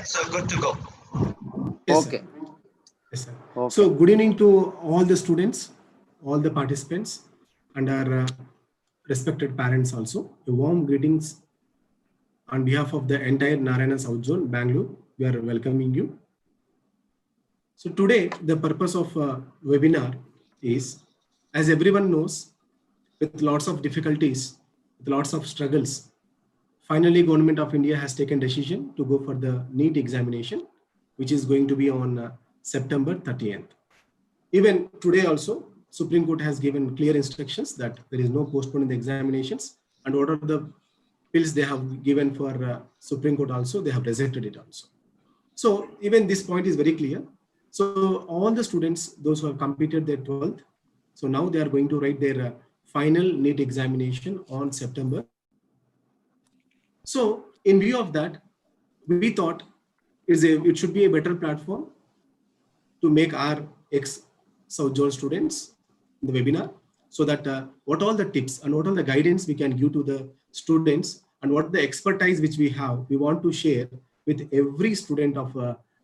So good to go. Yes, Okay. sir. Yes, sir. Okay. So good evening to all the students, all the participants, and our respected parents also. A warm greetings on behalf of the entire Narayana South Zone, Bangalore. We are welcoming you. So today, the purpose of webinar is, as everyone knows, with lots of difficulties, with lots of struggles, finally, Government of India has taken decision to go for the NEET examination, which is going to be on September 30th. Even today also, Supreme Court has given clear instructions that there is no postponing the examinations, and what are the bills they have given for Supreme Court also, they have rejected it also. So even this point is very clear. So all the students, those who have completed their 12th, so now they are going to write their final NEET examination on September. So in view of that, we thought it should be a better platform to make our ex-South Zone students in the webinar, so that what all the tips and what all the guidance we can give to the students, and what the expertise which we have, we want to share with every student of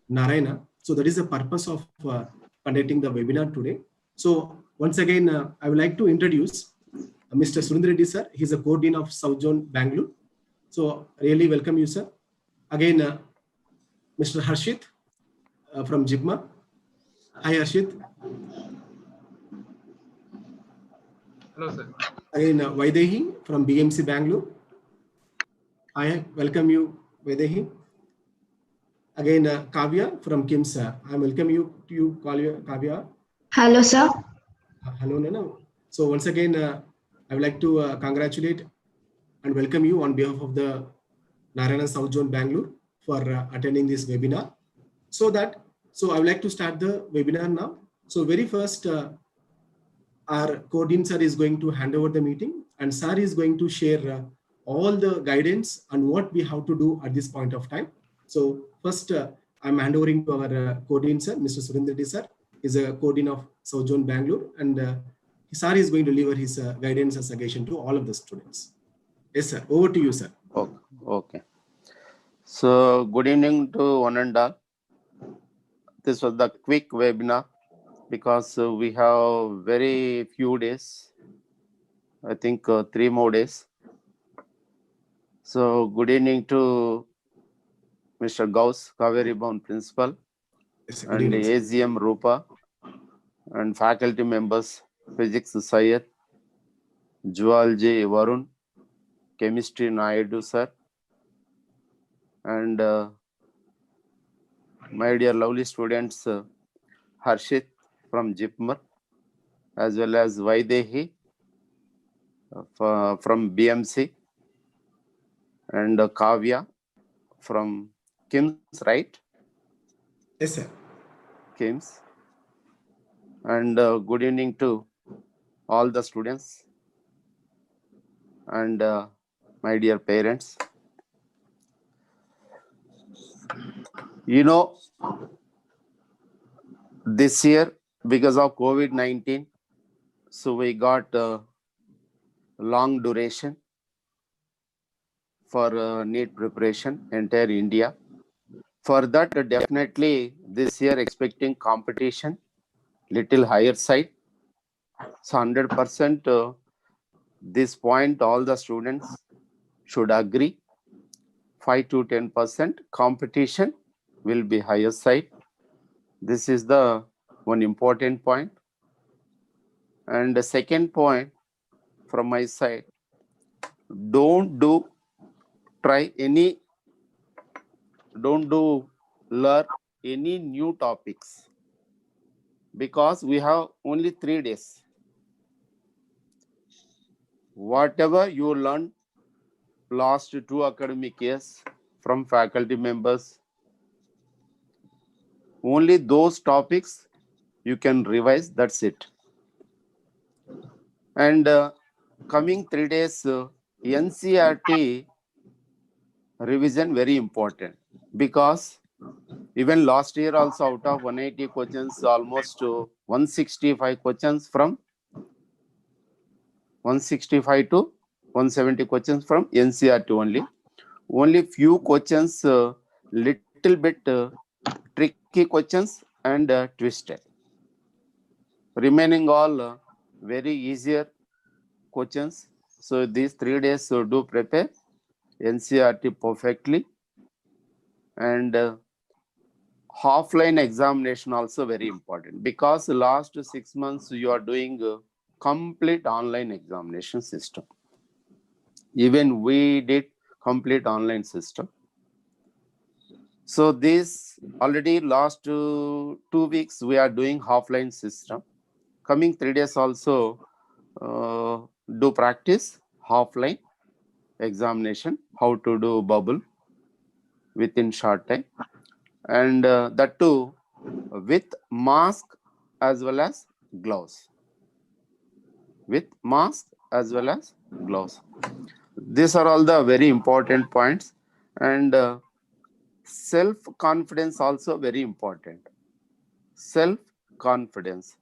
Narayana. So that is the purpose of conducting the webinar today. So once again, I would like to introduce Mr. Surendra Reddy sir. He's a co-dean of South Zone Bangalore. So really welcome you, sir. Again, Mr. Harshit from JIPMA. Hi, Harshit. Hello, sir. Again, Vaidehi from BMC Bangalore. I welcome you, Vaidehi. Again, Kavya from KIMS. I welcome you to you, Kavya. Hello, sir. Hello, Nana. So once again, I would like to congratulate and welcome you on behalf of the Narayana South Zone Bangalore for attending this webinar. So I would like to start the webinar now. So very first, our co-dean sir is going to hand over the meeting, and sir is going to share all the guidance on what we have to do at this point of time. So first, I'm handovering to our co-dean sir, Mr. Surendra Reddy sir, is a co-dean of South Zone Bangalore, and sir is going to deliver his guidance and suggestion to all of the students. Yes, sir. Over to you, sir. Okay. So good evening to one and all. This was the quick webinar because we have very few days. I think 3 more days. So good evening to Mr. Gauss, Kaveribhavan principal, Yes, and the AGM Rupa, and faculty members, physics Syed, zoology Varun, chemistry Naidu sir, and my dear lovely students, Harshit from JIPMA, as well as Vaidehi from BMC, and Kavya from KIMS, right? Yes, sir. KIMS. And good evening to all the students and my dear parents. You know, this year, because of COVID-19, so we got long duration for NEET preparation, entire India. For that, definitely this year expecting competition, little higher side. So 100% this point all the students should agree. 5 to 10% competition will be higher side. This is the one important point. And the second point from my side, don't learn any new topics, because we have only 3 days. Whatever you learned last 2 academic years from faculty members, only those topics you can revise, that's it. And coming 3 days, NCERT revision very important, because even last year also out of 180 questions, almost 165 questions from 165 to 170 questions from NCERT only. Only few questions little little bit tricky questions and twisted. Remaining all very easier questions. So these 3 days do prepare NCERT perfectly, and offline examination also very important, because last 6 months you are doing complete online examination system. Even we did complete online system. So this already last 2 weeks we are doing offline system. Coming 3 days also do practice offline examination, how to do bubble within short time, and that too with mask as well as gloves. With mask as well as gloves. These are all the very important points, and self-confidence also very important. Self-confidence,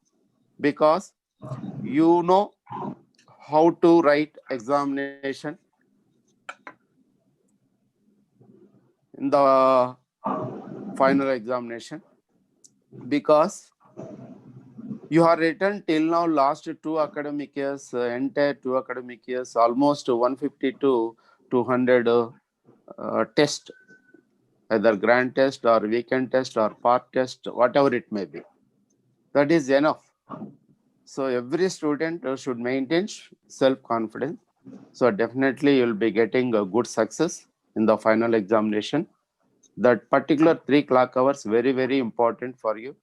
because you know how to write examination in the final examination, because you have written till now last 2 academic years, entire 2 academic years, almost 150 to 200 test, either grand test or weekend test or part test, whatever it may be. That is enough. So every student should maintain self-confidence. So definitely you'll be getting a good success in the final examination. That particular 3 clock hours very, very important for you.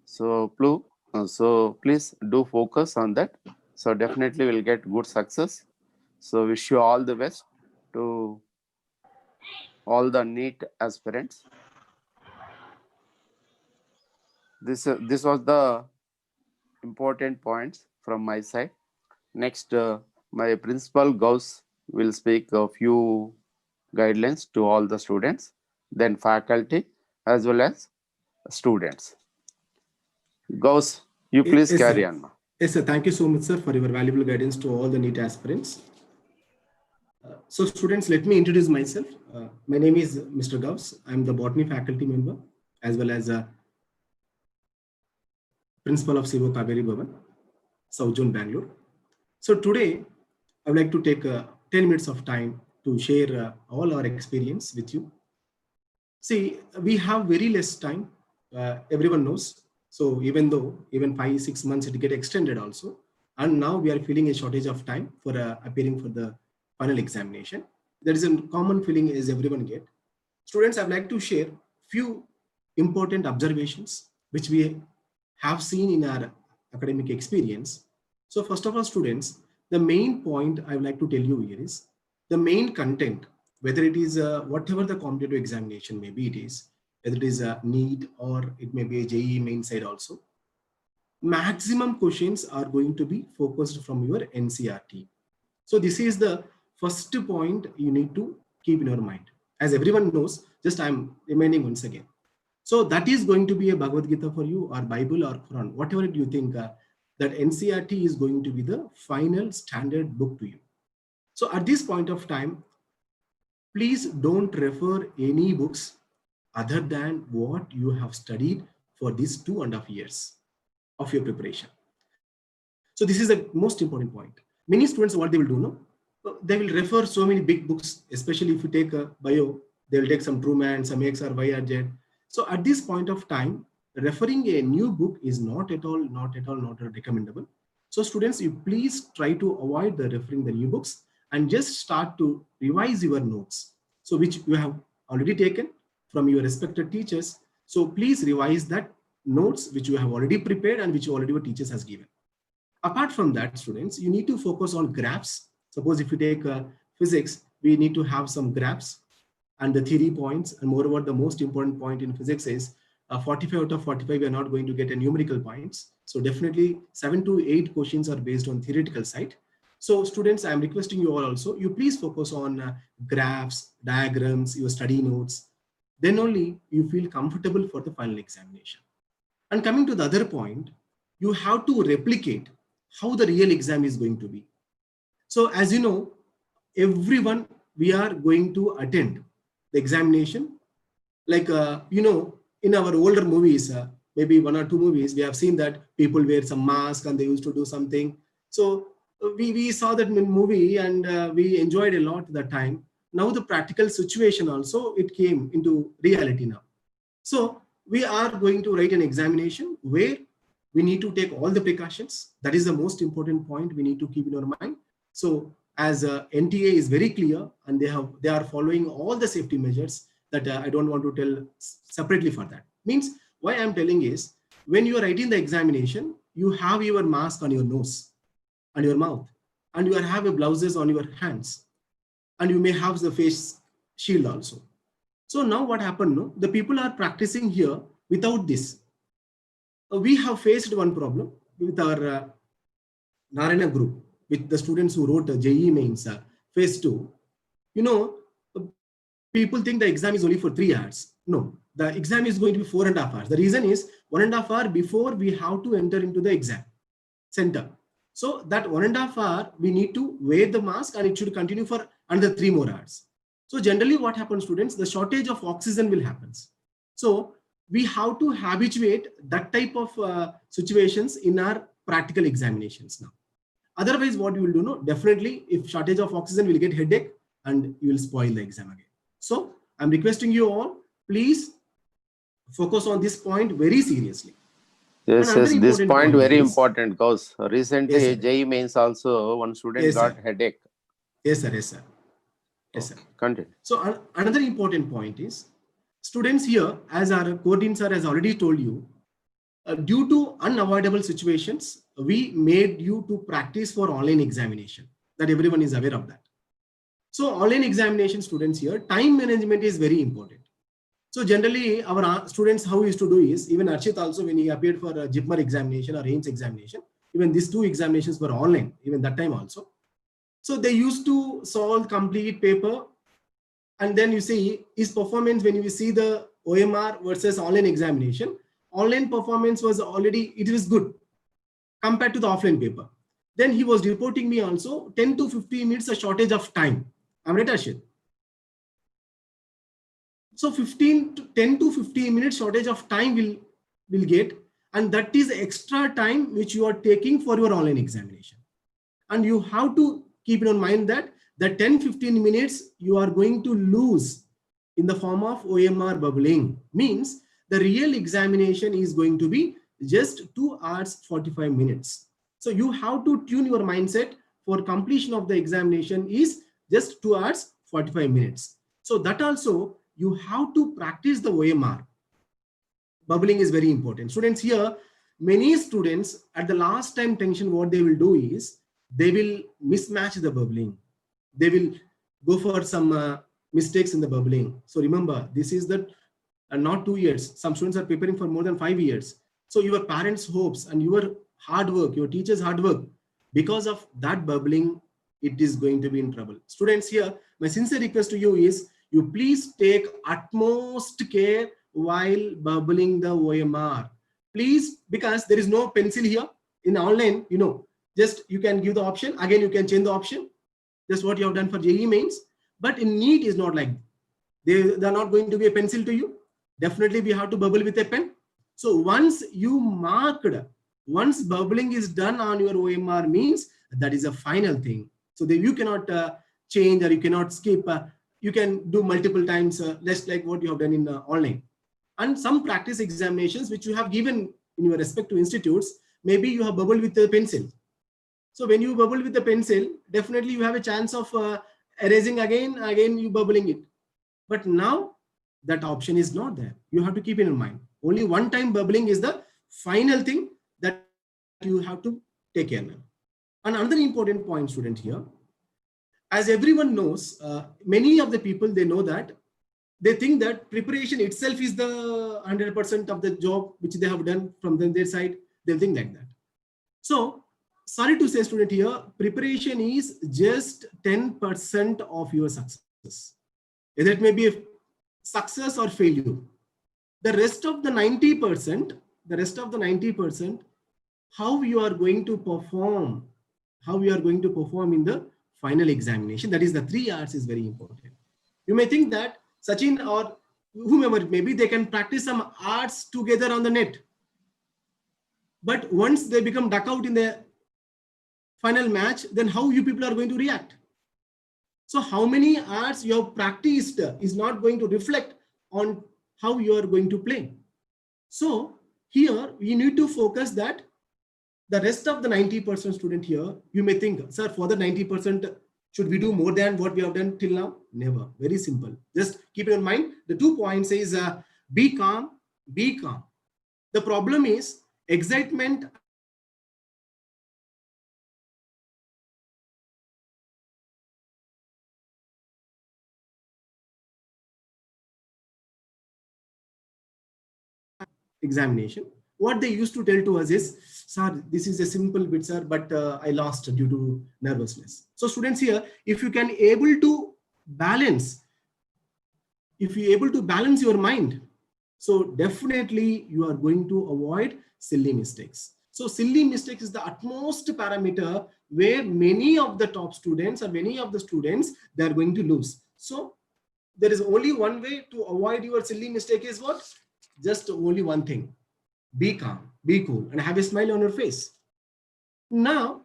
So please do focus on that. So definitely we'll get good success. So wish you all the best to all the NEET aspirants. This was the important points from my side. Next, my principal Gauss will speak a few guidelines to all the students, then faculty as well as students. Gauss, you please Yes, carry sir. on. Yes, sir. Thank you so much, sir, for your valuable guidance to all the NEET aspirants. So students, let me introduce myself. My name is Mr. Gauss. I'm the botany faculty member as well as a principal of Kaveribhavan, South Zone, Bangalore. So today, I would like to take 10 minutes of time to share all our experience with you. See, we have very less time, everyone knows. So even 5-6 months, it get extended also. And now we are feeling a shortage of time for appearing for the final examination. There is a common feeling as everyone get. Students, I would like to share few important observations which we have seen in our academic experience. So first of all, students, the main point I would like to tell you here is the main content, whether it is whatever the competitive examination maybe it is, whether it is a NEET or it may be a JEE main side also, maximum questions are going to be focused from your NCERT. So this is the first point you need to keep in your mind. As everyone knows, just I'm reminding once again. So that is going to be a Bhagavad Gita for you, or Bible or Quran, whatever you think that NCERT is going to be the final standard book to you. So at this point of time, please don't refer any books other than what you have studied for these 2.5 years of your preparation. So this is the most important point. Many students, what they will do, no? They will refer so many big books, especially if you take a bio, they will take some Truman, some X or Y or Z. So at this point of time, referring a new book is not at all recommendable. So students, you please try to avoid the referring the new books and just start to revise your notes. So which you have already taken from your respected teachers. So please revise that notes which you have already prepared and which already your teachers has given. Apart from that, students, you need to focus on graphs. Suppose if you take physics, we need to have some graphs and the theory points. And moreover, the most important point in physics is 45 out of 45, we are not going to get a numerical points. So definitely 7 to 8 questions are based on theoretical side. So students, I'm requesting you all also, you please focus on graphs, diagrams, your study notes. Then only you feel comfortable for the final examination. And coming to the other point, you have to replicate how the real exam is going to be. So as you know, everyone, we are going to attend the examination like, in our older movies, maybe 1 or 2 movies, we have seen that people wear some mask and they used to do something. So we saw that movie and we enjoyed a lot at that time. Now the practical situation also, it came into reality now. So we are going to write an examination where we need to take all the precautions. That is the most important point we need to keep in our mind. So as NTA is very clear and they are following all the safety measures that I don't want to tell separately for that. Means why I'm telling is, when you are writing the examination, you have your mask on your nose and your mouth, and you have a blouses on your hands, and you may have the face shield also. So now what happened? No, the people are practicing here without this. We have faced one problem with our Narayana Group, with the students who wrote JEE mains phase 2. People think the exam is only for 3 hours. No, the exam is going to be 4.5 hours. The reason is 1.5 hours before we have to enter into the exam center. So that 1.5 hours, we need to wear the mask and it should continue for another 3 more hours. So generally what happens, students, the shortage of oxygen will happen. So we have to habituate that type of situations in our practical examinations now. Otherwise, what you will do, no, definitely if shortage of oxygen, will get headache and you will spoil the exam again. So I'm requesting you all, please focus on this point very seriously. Yes, this point very important, because recently Yes, JEE mains also one student got headache. Yes, sir. Yes, sir. Yes, sir. Continue. So another important point is, students here, as our coordinator sir has already told you, due to unavoidable situations, we made you to practice for online examination. That everyone is aware of that. So online examination, students here, time management is very important. So generally our students, how we used to do is, even Archit also, when he appeared for a JIPMER examination or AIMS examination, even these 2 examinations were online, even that time also. So they used to solve complete paper. And then you see his performance, when you see the OMR versus online examination, online performance was already, it was good compared to the offline paper. Then he was reporting me also 10 to 15 minutes a shortage of time. I'm right, Arshit? So 10 to 15 minutes shortage of time will get, and that is extra time which you are taking for your online examination. And you have to keep in mind that the 10-15 minutes you are going to lose in the form of OMR bubbling. Means the real examination is going to be just 2 hours 45 minutes. So you have to tune your mindset for completion of the examination is just 2 hours 45 minutes. So that also you have to practice the OMR. Bubbling is very important. Students here, many students at the last time tension, what they will do is, they will mismatch the bubbling. They will go for some mistakes in the bubbling. So remember, this is the not 2 years. Some students are preparing for more than 5 years. So your parents' hopes and your hard work, your teachers' hard work, because of that bubbling, it is going to be in trouble. Students here, my sincere request to you is, you please take utmost care while bubbling the OMR. Please, because there is no pencil here. In online, just you can give the option. Again, you can change the option. That's what you have done for JEE mains. But in NEET is not like, they are not going to be a pencil to you. Definitely we have to bubble with a pen. So once you marked, once bubbling is done on your OMR, means that is a final thing. So that you cannot change or you cannot skip. You can do multiple times, less like what you have done in online. And some practice examinations which you have given in your respective institutes, maybe you have bubbled with a pencil. So when you bubble with the pencil, definitely you have a chance of erasing again you bubbling it. But now that option is not there. You have to keep it in mind. Only one time bubbling is the final thing that you have to take care of. And another important point, student here, as everyone knows, many of the people, they know that, they think that preparation itself is the 100% of the job which they have done from their side. They think like that. So sorry to say, student here, preparation is just 10% of your success. Either it may be a success or failure. The rest of the 90%, how you are going to perform, in the final examination, that is the 3 hours, is very important. You may think that Sachin or whomever, maybe they can practice some arts together on the net. But once they become duck out in the final match, then how you people are going to react? So how many arts you have practiced is not going to reflect on how you are going to play. So here we need to focus that the rest of the 90% student here, you may think, sir, for the 90%, should we do more than what we have done till now? Never. Very simple. Just keep it in mind. The 2 points is be calm, be calm. The problem is excitement examination. What they used to tell to us is, sir, this is a simple bit, sir, but I lost due to nervousness. So students here, if you can able to balance, if you able to balance your mind, so definitely you are going to avoid silly mistakes. So silly mistakes is the utmost parameter where many of the top students or many of the students, they are going to lose. So there is only one way to avoid your silly mistake is what? Just only one thing. Be calm, be cool, and have a smile on your face. Now,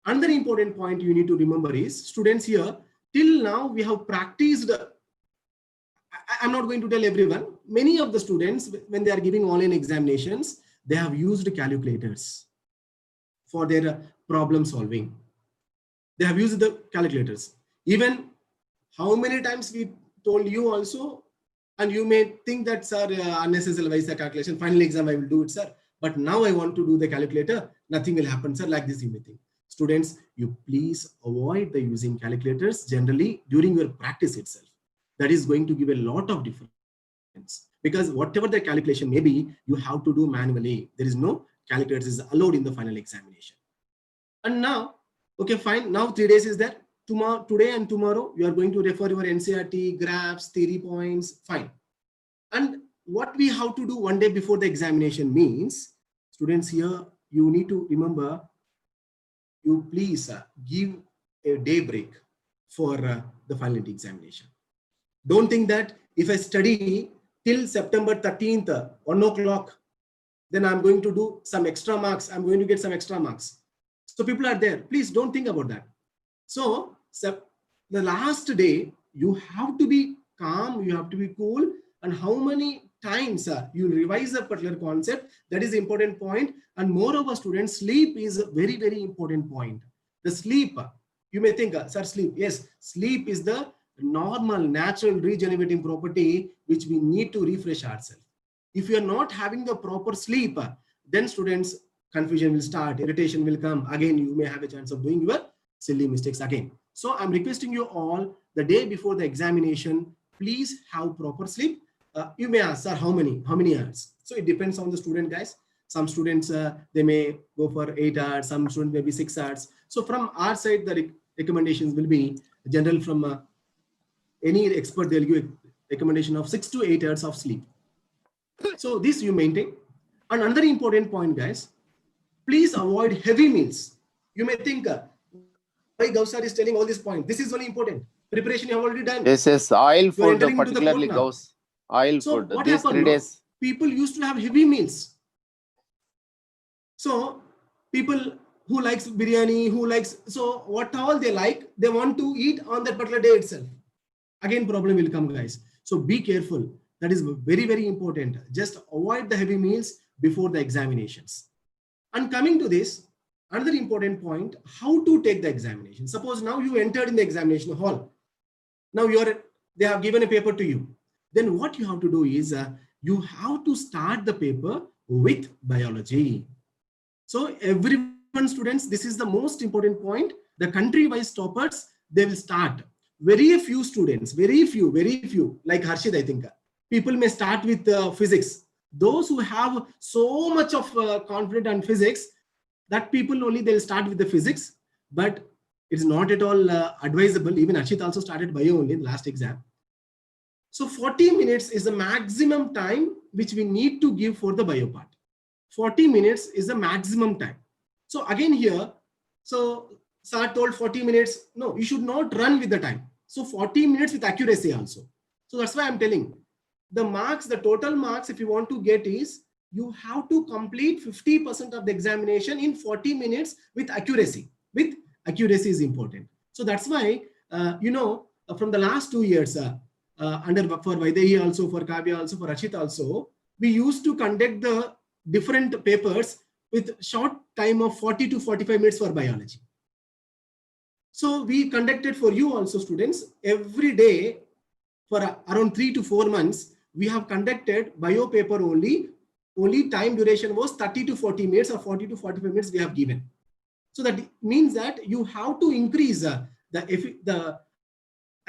another important point you need to remember is, students here, till now we have practiced, I'm not going to tell everyone, many of the students, when they are giving online examinations, they have used calculators for their problem solving. They have used the calculators. Even how many times we told you also, and you may think that, sir, unnecessary wise calculation, final exam I will do it, sir. But now I want to do the calculator, nothing will happen, sir, like this you may think. Students, you please avoid the using calculators generally during your practice itself. That is going to give a lot of difference, because whatever the calculation may be, you have to do manually. There is no calculators is allowed in the final examination. And now, okay, fine. Now 3 days is there. Tomorrow, today and tomorrow, you are going to refer your NCERT, graphs, theory points, fine. And what we have to do one day before the examination means, students here, you need to remember, you please give a day break for the final examination. Don't think that if I study till September 13th, 1 o'clock, then I'm going to do some extra marks. I'm going to get some extra marks. So people are there. Please don't think about that. So the last day, you have to be calm, you have to be cool, and how many times you revise a particular concept, that is the important point. And moreover, students, sleep is a very, very important point. The sleep, you may think, sir, sleep. Yes, sleep is the normal, natural regenerating property which we need to refresh ourselves. If you are not having the proper sleep, then students, confusion will start, irritation will come. Again, you may have a chance of doing your silly mistakes again. So I'm requesting you all, the day before the examination, please have proper sleep. You may ask, sir, how many hours? So it depends on the student, guys. Some students, they may go for 8 hours, some students maybe 6 hours. So from our side, the recommendations will be general from any expert, they'll give a recommendation of 6 to 8 hours of sleep. So this you maintain. And another important point, guys, please avoid heavy meals. You may think, why Gaussar is telling all these points? This is only important. Preparation you have already done. Yes, oil food, particularly Gauss. Oil so food. What These happened? 3 days. People used to have heavy meals. So people who likes biryani, who likes, so what all they like, they want to eat on that particular day itself. Again, problem will come, guys. So be careful. That is very, very important. Just avoid the heavy meals before the examinations. And coming to this, another important point, how to take the examination. Suppose now you entered in the examination hall. Now they have given a paper to you. Then what you have to do is you have to start the paper with biology. So everyone, students, this is the most important point. The country-wise toppers, they will start. Very few students, very few, like Harshid, I think. People may start with physics. Those who have so much of confidence on physics, that people only they'll start with the physics, but it's not at all advisable. Even Harshit also started bio only in the last exam. So 40 minutes is the maximum time which we need to give for the bio part. 40 minutes is the maximum time. So again here, so Sir told 40 minutes. No, you should not run with the time. So 40 minutes with accuracy also. So that's why I'm telling. the marks, the total marks, if you want to get is, you have to complete 50% of the examination in 40 minutes with accuracy. With accuracy is important. So that's why, from the last 2 years, for Vaidehi also, for Kavya also, for Rachit also, we used to conduct the different papers with short time of 40 to 45 minutes for biology. So we conducted for you also, students, every day for around 3 to 4 months, we have conducted bio paper only time duration was 30 to 40 minutes or 40 to 45 minutes we have given. So that means that you have to increase the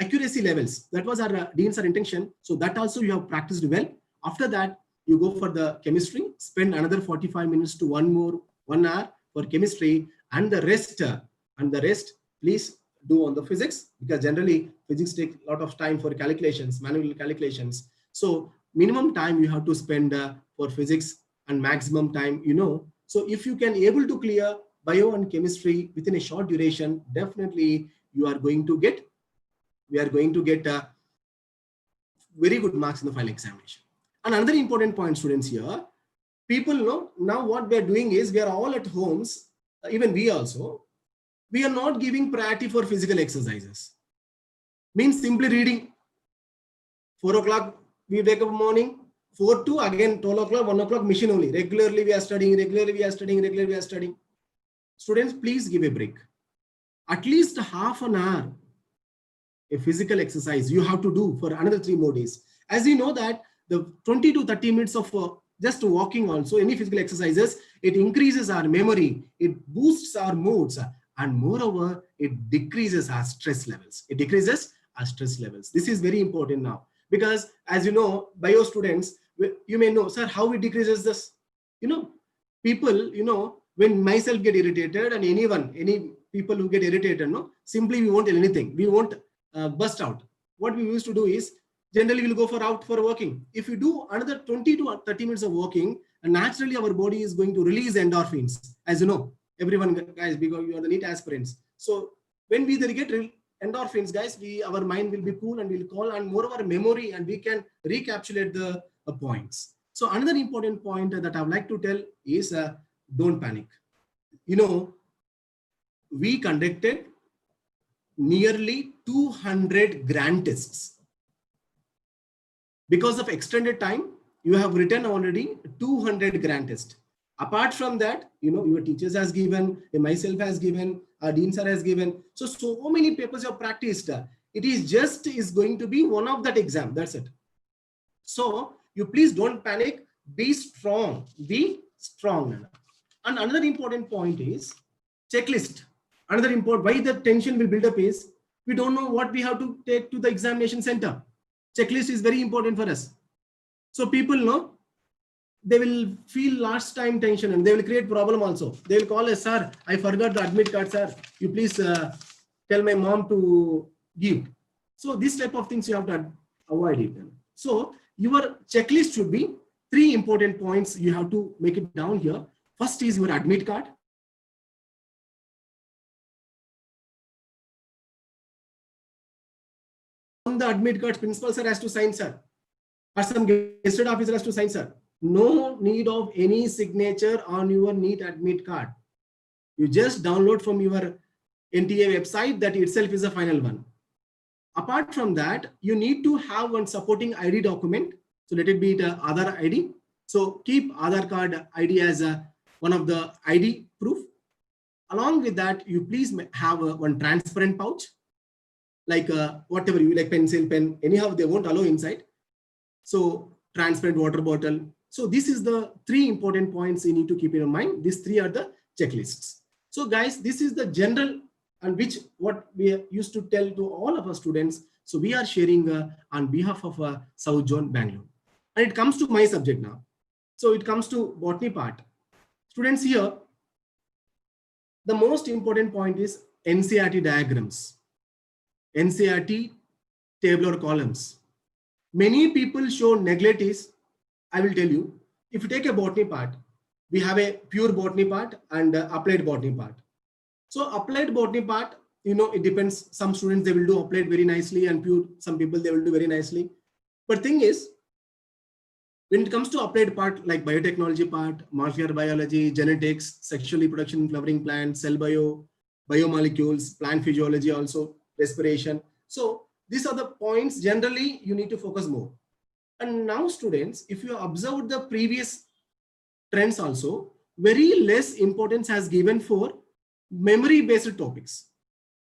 accuracy levels. That was our dean's intention. So that also you have practiced well. After that, you go for the chemistry, spend another 45 minutes to 1 hour for chemistry, and the rest, please do on the physics, because generally physics take a lot of time for calculations, manual calculations. So minimum time you have to spend for physics, and maximum time, So if you can able to clear bio and chemistry within a short duration, definitely we are going to get very good marks in the final examination. And another important point, students, here, people know now what we are doing is, we are all at homes, even we also, we are not giving priority for physical exercises. Means simply reading. 4 o'clock we wake up in the morning, 4 to again 12 o'clock, 1 o'clock mission only. Regularly we are studying, regularly we are studying. Students, please give a break. At least half an hour a physical exercise you have to do for another 3 more days. As you know that the 20 to 30 minutes of just walking also, any physical exercises, it increases our memory, it boosts our moods, and moreover, it decreases our stress levels. This is very important now, because as you know, bio students, you may know, sir, how it decreases this? People, when myself get irritated, and any people who get irritated, simply we won't tell anything. We won't burst out. What we used to do is, generally we'll go out for walking. If you do another 20 to 30 minutes of walking, naturally our body is going to release endorphins. As you know, everyone, guys, because you are the NEET aspirants. So when we get endorphins, guys, our mind will be cool, and we'll call, and more of our memory, and we can recapitulate the points. So another important point that I would like to tell is, don't panic. We conducted nearly 200 grand tests. Because of extended time, you have written already 200 grand tests. Apart from that, your teachers has given, myself has given, our dean sir has given. So many papers you have practiced. It is going to be one of that exam. That's it. So you please don't panic. Be strong. And another important point is checklist. Another important, why the tension will build up is, we don't know what we have to take to the examination center. Checklist is very important for us. So people know, they will feel last time tension, and they will create problem also. They will call us, sir, I forgot the admit card, sir. You please tell my mom to give. So this type of things you have to avoid it. So your checklist should be 3 important points. You have to make it down here. First is your admit card. On the admit card, principal sir has to sign, sir. Or some gazetted officer has to sign, sir. No need of any signature on your NEET admit card. You just download from your NTA website. That itself is a final one. Apart from that, you need to have one supporting ID document. So let it be the Aadhaar ID. So keep Aadhaar card ID as one of the ID proof. Along with that, you please have one transparent pouch, like whatever you like, pencil, pen, anyhow they won't allow inside. So transparent water bottle. So this is the 3 important points you need to keep in mind. These 3 are the checklists. So guys, this is the general, and what we used to tell to all of our students. So we are sharing on behalf of South Zone Bangalore. And it comes to my subject now. So it comes to botany part. Students, here, the most important point is NCERT diagrams, NCERT tabular columns. Many people show neglect is, I will tell you, if you take a botany part, we have a pure botany part and applied botany part. So applied botany part, it depends. Some students, they will do applied very nicely, and pure, some people, they will do very nicely. But thing is, When it comes to applied part like biotechnology part, molecular biology, genetics, sexual reproduction in flowering plants, cell bio, biomolecules, plant physiology also, respiration. So these are the points generally you need to focus more. And now students, if you observe the previous trends also, very less importance has given for memory-based topics.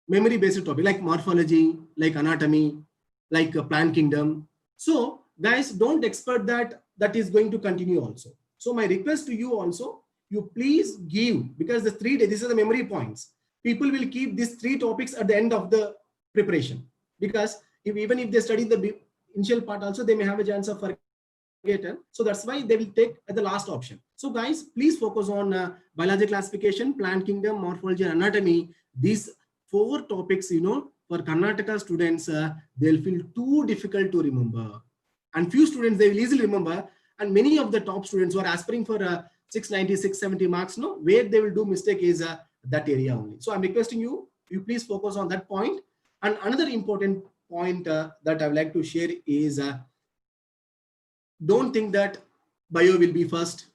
Memory-based topic like morphology, like anatomy, like plant kingdom. So guys, don't expect that that is going to continue also. So my request to you also, you please give, because the 3 days, these are the memory points. People will keep these 3 topics at the end of the preparation, because even if they study the initial part also, they may have a chance of forgetting. So that's why they will take at the last option. So guys, please focus on biology classification, plant kingdom, morphology, and anatomy. These 4 topics, for Karnataka students, they'll feel too difficult to remember. And few students, they will easily remember. And many of the top students who are aspiring for 690, 670 marks, where they will do mistake is that area only. So I'm requesting you, you please focus on that point. And another important point that I would like to share is, don't think that bio will be first,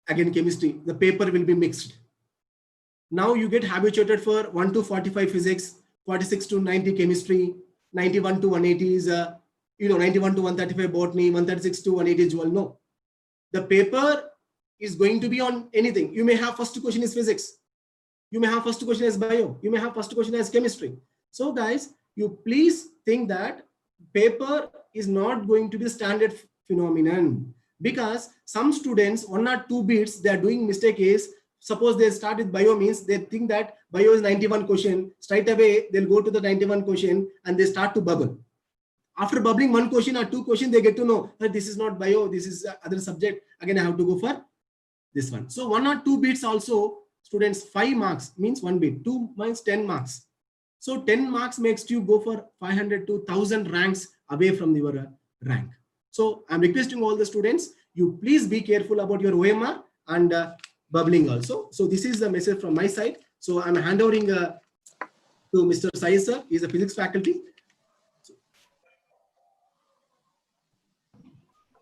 again chemistry, the paper will be mixed. Now you get habituated for 1 to 45 physics, 46 to 90 chemistry, 91 to 180 is 91 to 135 botany, 136 to 180 zoology. No, the paper is going to be on anything. You may have first question is physics, you may have first question as bio, you may have first question as chemistry. So guys, you please think that paper is not going to be the standard phenomenon, because some students 1 or 2 bits they are doing mistake is, suppose they start with bio, means they think that bio is 91 question, straight away they'll go to the 91 question and they start to bubble. After bubbling 1 question or 2 questions, they get to know that this is not bio, this is other subject. Again, I have to go for this one. So 1 or 2 bits also, students, 5 marks means 1 bit, 2 means 10 marks. So 10 marks makes you go for 500 to 1000 ranks away from your rank. So I'm requesting all the students, you please be careful about your OMR and bubbling also. So this is the message from my side. So I'm handovering to Mr. Sai sir, he's a physics faculty.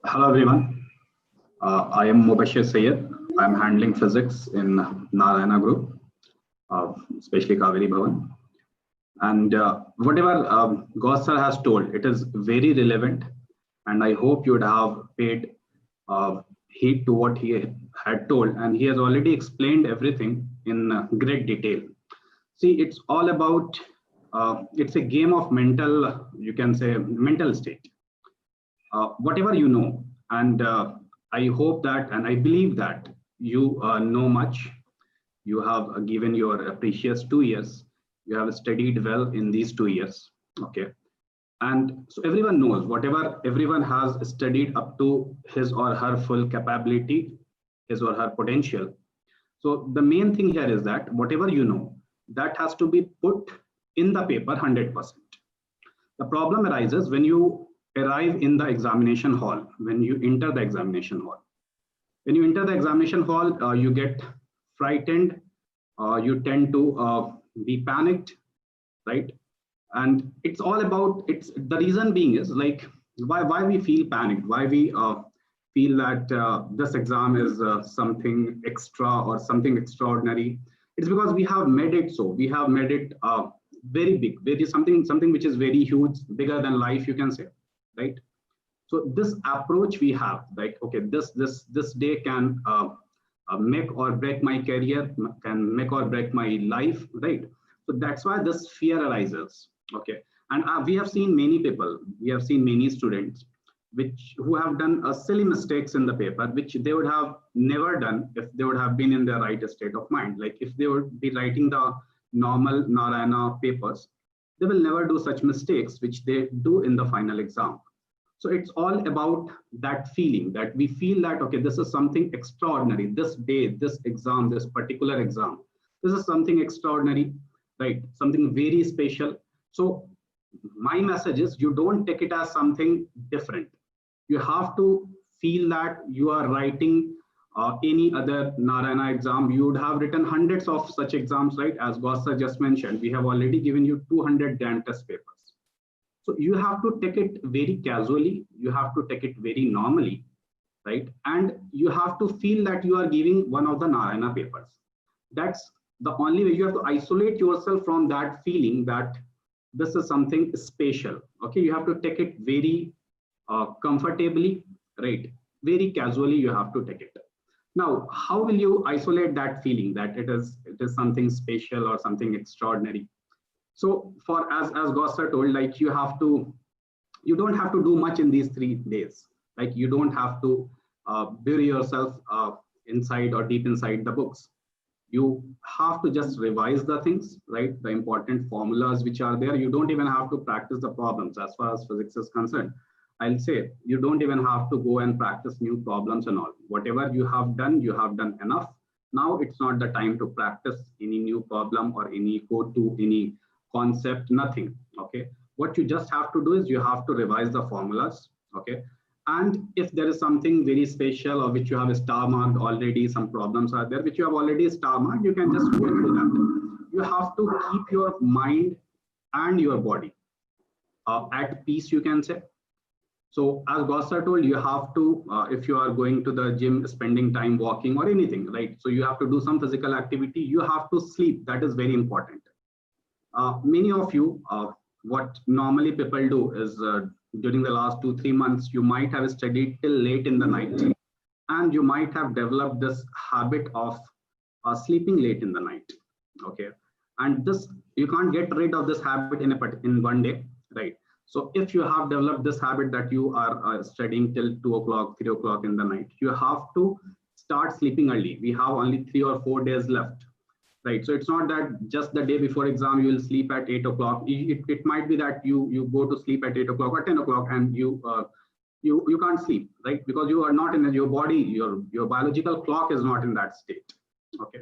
Hello everyone, I am Mubashir Sayed. I am handling physics in Narayana Group, especially Kaveribhavan. And whatever Gauss sir has told, it is very relevant, and I hope you would have paid heed to what he had told, and he has already explained everything in great detail. See, it's all about, it's a game of mental, you can say mental state. Whatever you know, and I hope that, and I believe that you know much. You have given your precious 2 years. You have studied well in these 2 years. Okay. And so everyone knows whatever everyone has studied up to his or her full capability, his or her potential. So the main thing here is that whatever you know, that has to be put in the paper 100%. The problem arises when you arrive in the examination hall, when you enter the examination hall. When you enter the examination hall, you get frightened, you tend to be panicked, right? And it's all about, the reason being is like, why we feel panicked, why we feel that this exam is something extra or something extraordinary. It's because we have made it so, we have made it very big, very something which is very huge, bigger than life, you can say. Right. So this approach we have, like, okay, this day can make or break my career, can make or break my life, right? So that's why this fear arises. Okay, and we have seen many people, we have seen many students who have done silly mistakes in the paper, which they would have never done if they would have been in their right state of mind. Like if they would be writing the normal Narayana papers, they will never do such mistakes which they do in the final exam. So it's all about that feeling that we feel that, okay, this is something extraordinary. This day, this exam, this particular exam, this is something extraordinary, right? Something very special. So my message is, you don't take it as something different. You have to feel that you are writing any other Narayana exam. You would have written hundreds of such exams, right? As Gaussa just mentioned, we have already given you 200 damn test papers. So you have to take it very casually. You have to take it very normally. right? And you have to feel that you are giving one of the Narayana papers. That's the only way. You have to isolate yourself from that feeling that this is something special. Okay, you have to take it very comfortably, right? Very casually, you have to take it. Now, how will you isolate that feeling that it is something special or something extraordinary? So, for as Gossa told, like you don't have to do much in these 3 days. Like you don't have to bury yourself inside or deep inside the books. You have to just revise the things, right? The important formulas which are there. You don't even have to practice the problems as far as physics is concerned. I'll say you don't even have to go and practice new problems and all. Whatever you have done enough. Now it's not the time to practice any new problem or any go to any concept, nothing. Okay. What you just have to do is you have to revise the formulas. Okay. And if there is something very special or which you have star marked already, some problems are there which you have already star marked, you can just go through that. You have to keep your mind and your body at peace, you can say. So as Gossa told, you have to, if you are going to the gym, spending time walking or anything, right? So you have to do some physical activity. You have to sleep. That is very important. Many of you, what normally people do is during the last 2-3 months, you might have studied till late in the night, and you might have developed this habit of sleeping late in the night. Okay, and this you can't get rid of this habit in one day, right? So if you have developed this habit that you are studying till 2 o'clock, 3 o'clock in the night, you have to start sleeping early. We have only 3 or 4 days left, right? So it's not that just the day before exam you will sleep at 8 o'clock. It might be that you go to sleep at 8 o'clock or 10 o'clock and you can't sleep, right? Because you are not in your body, your biological clock is not in that state. Okay,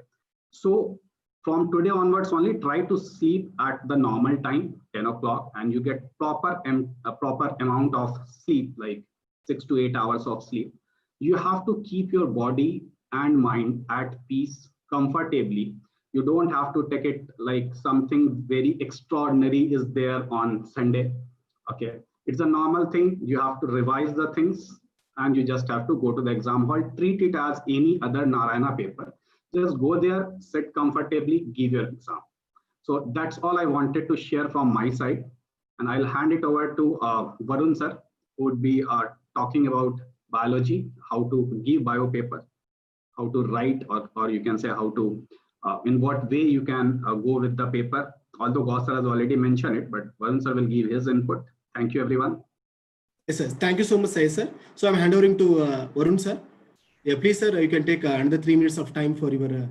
so from today onwards only try to sleep at the normal time, 10 o'clock, and you get a proper amount of sleep, like 6 to 8 hours of sleep. You have to keep your body and mind at peace comfortably. You don't have to take it like something very extraordinary is there on Sunday. Okay, it's a normal thing. You have to revise the things and you just have to go to the exam hall. Treat it as any other Narayana paper. Just go there, sit comfortably, give your exam. So that's all I wanted to share from my side. And I'll hand it over to Varun sir, who would be talking about biology, how to give bio paper, how to write, or you can say how to, in what way you can go with the paper. Although Gossa has already mentioned it, but Varun sir will give his input. Thank you, everyone. Yes, sir. Thank you so much, Sai sir. So I'm handovering to Varun sir. Yeah, please, sir, you can take another 3 minutes of time for your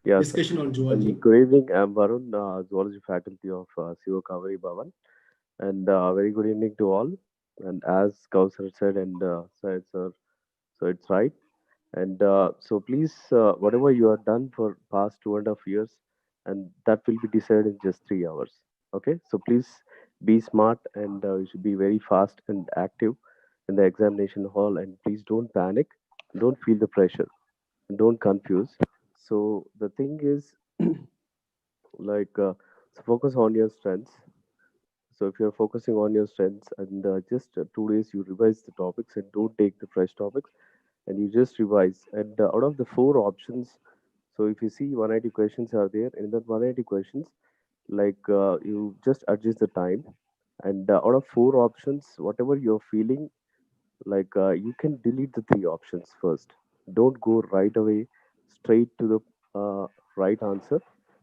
discussion on zoology. Good evening. I'm Varun, zoology faculty of CO Kaveribhavan, and very good evening to all. And as Kausar said and said, sir, so it's right. And so please, whatever you have done for past 2.5 years, and that will be decided in just 3 hours. Okay, so please be smart and you should be very fast and active in the examination hall, and please don't panic. Don't feel the pressure, don't confuse. So the thing is, like, so focus on your strengths. So if you're focusing on your strengths and just 2 days you revise the topics and don't take the fresh topics, and you just revise. And out of the 4 options, so if you see 180 questions are there, in that 180 questions, like you just adjust the time, and out of 4 options, whatever you're feeling, like you can delete the 3 options first. Don't go right away straight to the right answer,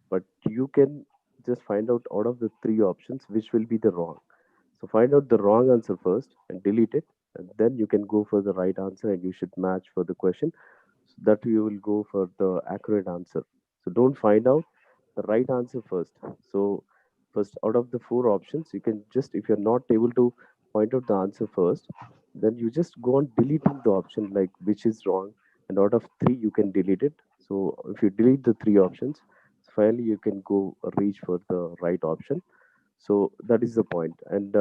but you can just find out of the 3 options which will be the wrong. So find out the wrong answer first and delete it, and then you can go for the right answer, and you should match for the question so that you will go for the accurate answer. So don't find out the right answer first. So first, out of the 4 options, you can just, if you're not able to point out the answer first, then you just go on deleting the option like which is wrong, and out of 3 you can delete it. So if you delete the 3 options, finally you can go reach for the right option. So that is the point, and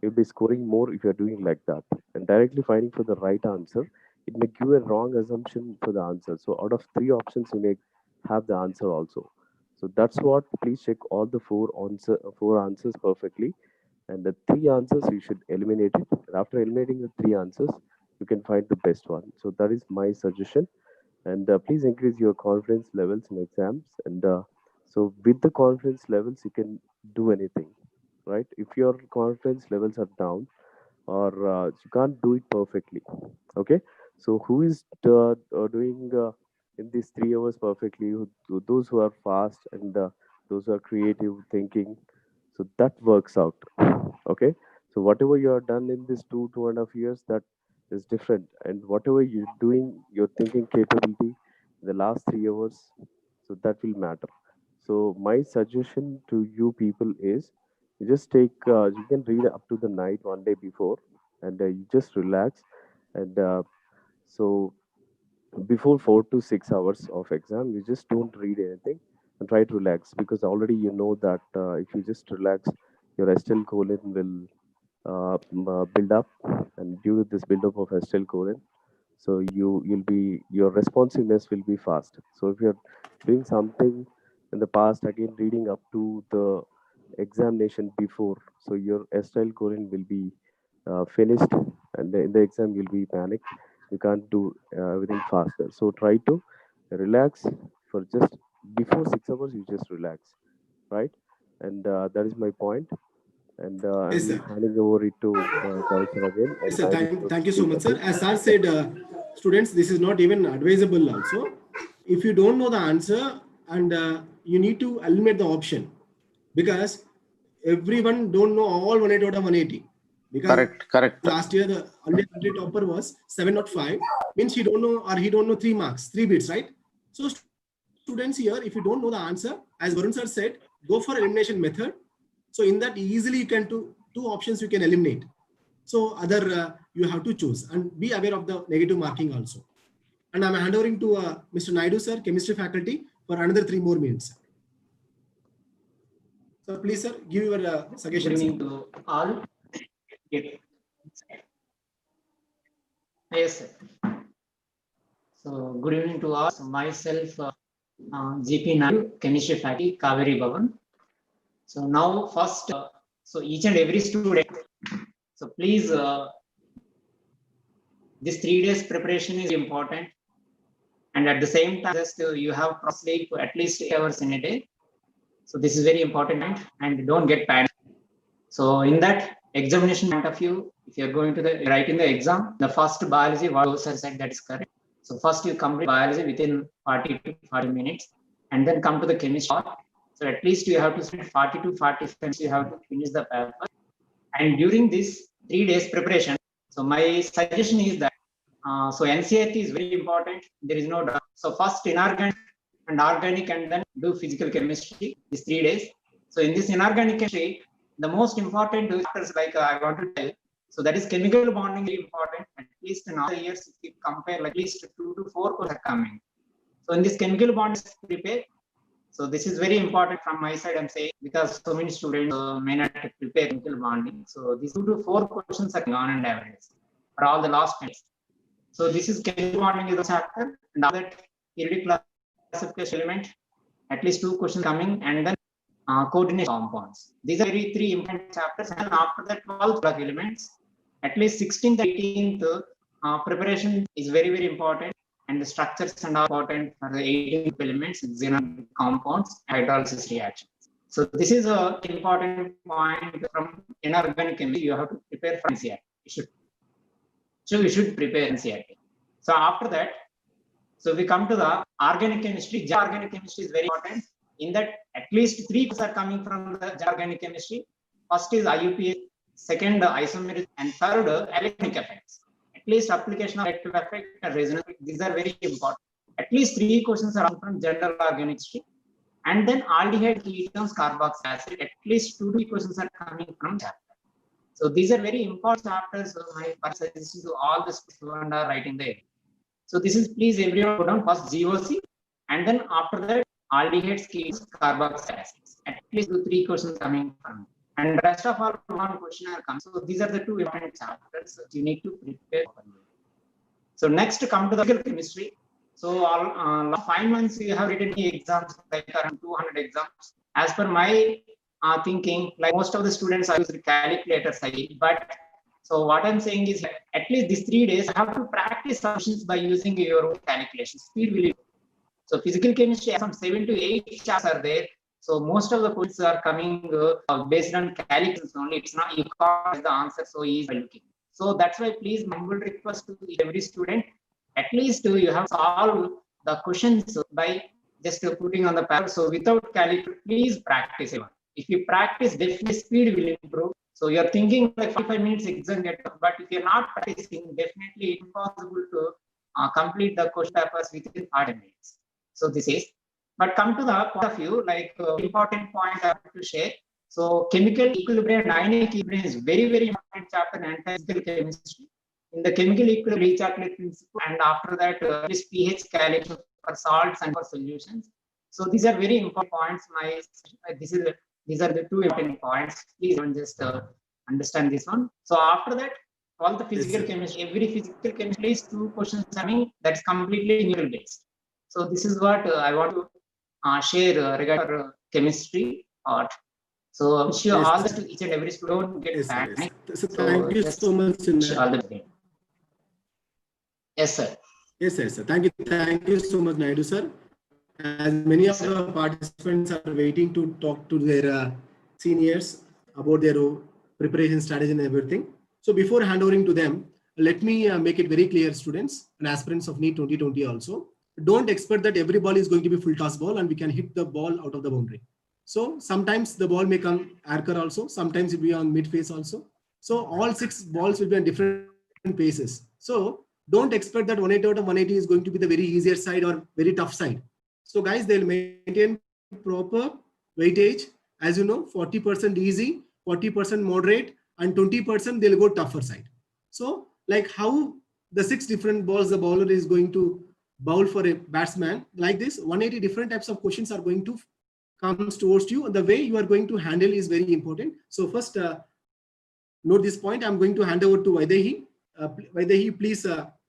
you'll be scoring more if you're doing like that. And directly finding for the right answer, it may give a wrong assumption for the answer. So out of 3 options, you may have the answer also. So that's what. Please check all the four answers perfectly, and the 3 answers you should eliminate it. And after eliminating the 3 answers, you can find the best one. So that is my suggestion. And please increase your confidence levels in exams. And so with the confidence levels, you can do anything, right? If your confidence levels are down, or you can't do it perfectly, okay? So who is doing in these 3 hours perfectly? Those who are fast, and those who are creative thinking. So that works out, okay? So whatever you have done in this 2.5 years, that is different. And whatever you're doing, your thinking capability in the last 3 hours, so that will matter. So my suggestion to you people is, you just take you can read up to the night one day before, and you just relax. And so before 4 to 6 hours of exam, you just don't read anything and try to relax, because already you know that if you just relax, your acetylcholine will build up. And due to this buildup of acetylcholine, so you'll be, your responsiveness will be fast. So if you're doing something in the past, again reading up to the examination before, so your acetylcholine will be finished, and in the exam you'll be panicked. You can't do everything faster. So try to relax for just before 6 hours. You just relax, right? And that is my point. And Yes, I'm sir. handing over it to Kaushal again, Yes, and sir. I wish to Thank you so speak much, sir. again. As sir said, students, this is not even advisable also. If you don't know the answer, and you need to eliminate the option, because everyone don't know all 180 out of 180. Because Correct, correct. last year the under country topper was 705, means he don't know, or he don't know 3 marks, 3 bits, right? So students here, if you don't know the answer, as Varun sir said, go for elimination method. So in that easily you can do two options you can eliminate. So other you have to choose, and be aware of the negative marking also. And I'm handovering to Mr. Naidu sir, chemistry faculty, for another 3 more minutes. So please sir, give your Good suggestions. evening to all. Yes, sir. So good evening to all. So myself, GP Naidu, chemistry faculty, Kaveribhavan. So now first, so each and every student, so please, this 3 days preparation is important. And at the same time, just you have to sleep for at least 8 hours in a day. So this is very important, and don't get panicked. So in that examination point of view, if you're going to write in the exam, the first biology, what those are said, that is correct. So first you complete biology within 40 to 40 minutes, and then come to the chemistry part. So at least you have to spend 40 to 45 minutes, you have to finish the paper. And during this 3 days preparation, so my suggestion is that, so NCERT is very important. There is no doubt. So first inorganic and organic, and then do physical chemistry, these 3 days. So in this inorganic chemistry, the most important factors, like I want to tell, so that is chemical bonding is important. At least in all the years, if you compare, like at least 2 to 4 courses are coming. So in this chemical bond prepare. So this is very important from my side, I'm saying, because so many students may not prepare chemical bonding. So these 2 to 4 questions are on and average for all the last times. So this is chemical bonding is the chapter, and after that periodic classification element, at least 2 questions coming, and then coordination compounds. These are very 3 important chapters, and after that 12 block elements, at least 16th, 18th preparation is very, very important, and the structures and are important for the 18 elements, xenon compounds, hydrolysis reactions. So this is a important point from inorganic chemistry. You have to prepare for NCERT. You should prepare NCERT. So after that, so we come to the organic chemistry. Organic chemistry is very important. In that, at least 3 courses are coming from the organic chemistry. First is IUPAC, second isomerism, and third electronic effects. At least application of electric effect and resonance, these are very important. At least 3 questions are from general organic chemistry. And then aldehyde, ketones, carboxylic acid, at least 2 to 3 questions are coming from chapter. So these are very important chapters. So my first suggestion to all the students who are writing there. So this is, please everyone go down first GOC, and then after that aldehydes, ketones, carboxylic acids. At least 2 to 3 questions coming from, and rest of all 1 question are coming. So these are the 2 important chapters that you need to prepare for. So next to come to the physical chemistry. So all last 5 months you have written exams, like around 200 exams. As per my thinking, like most of the students are using calculators, but So what I'm saying is at least these 3 days, you have to practice solutions by using your own calculation. Speed will improve. So physical chemistry, some 7 to 8 chapters are there. So most of the questions are coming based on calculations only. It's not, you can't get the answer so easy by looking. So that's why please, my humble request to every student, at least you have solved the questions by just putting on the paper. So without calculator, please practice it. If you practice, definitely speed will improve. So you're thinking like 45 minutes exam get, but if you're not practicing, definitely it's impossible to complete the question papers within 5 minutes. So this is, but come to the point of view, like important point I have to share. So chemical equilibrium, dynamic equilibrium is very, very important chapter in physical chemistry. In the chemical equilibrium, recharge principle, and after that, this pH calculation for salts and for solutions. So these are very important points. These are the 2 important points. Please don't just understand this one. So after that, all the physical chemistry, every physical chemistry is 2 questions coming. That's completely neural based. So this is what I want to share regarding chemistry part. So I wish you all the to each and every student get panic. So thank you so much. All the best. Yes, sir. Yes, sir. Thank you so much, Naidu sir. As many of the participants are waiting to talk to their seniors about their preparation strategy and everything. So before handovering to them, let me make it very clear, students and aspirants of NEET 2020 also. Don't expect that every ball is going to be full toss ball and we can hit the ball out of the boundary. So sometimes the ball may come archer also, sometimes it will be on mid face also. So all 6 balls will be on different paces. So don't expect that 180 out of 180 is going to be the very easier side or very tough side. So guys, they'll maintain proper weightage. As you know, 40% easy, 40% moderate, and 20% they'll go tougher side. So like how the 6 different balls the bowler is going to bowl for a batsman, like this, 180 different types of questions are going to come towards you. The way you are going to handle is very important. So first, note this point. I'm going to hand over to Vaidehi. Vaidehi, please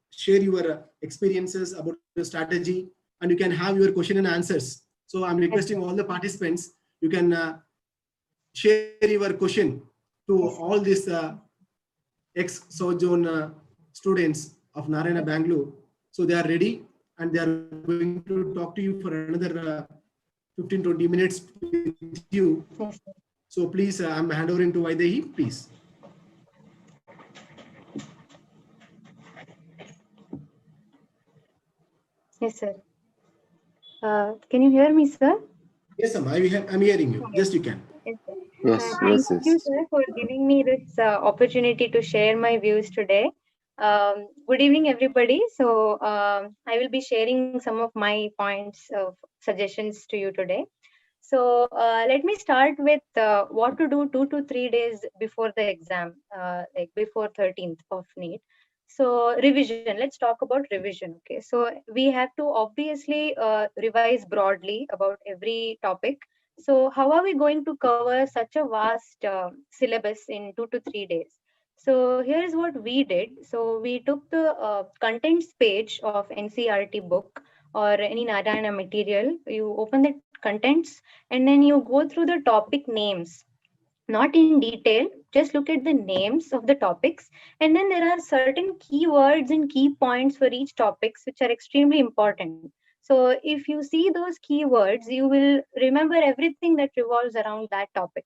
share your experiences about the strategy, and you can have your question and answers. So I'm requesting all the participants, you can share your question to all these ex-Sojourn students of Narayana Bangalore. So they are ready and they are going to talk to you for another 15-20 minutes with you. So please, I'm hand over to Vaidehi, please. Yes, sir. Can you hear me, sir? Yes, I'm hearing you. Yes, you can. Yes, thank you, sir, for giving me this opportunity to share my views today. Good evening, everybody. So I will be sharing some of my points of suggestions to you today. So let me start with what to do 2 to 3 days before the exam, like before 13th of NEET. So revision, let's talk about revision. Okay, so we have to obviously revise broadly about every topic. So how are we going to cover such a vast syllabus in 2 to 3 days? So here is what we did. So we took the contents page of NCERT book or any Narayana material. You open the contents and then you go through the topic names. Not in detail, just look at the names of the topics, and then there are certain keywords and key points for each topics which are extremely important. So if you see those keywords, you will remember everything that revolves around that topic.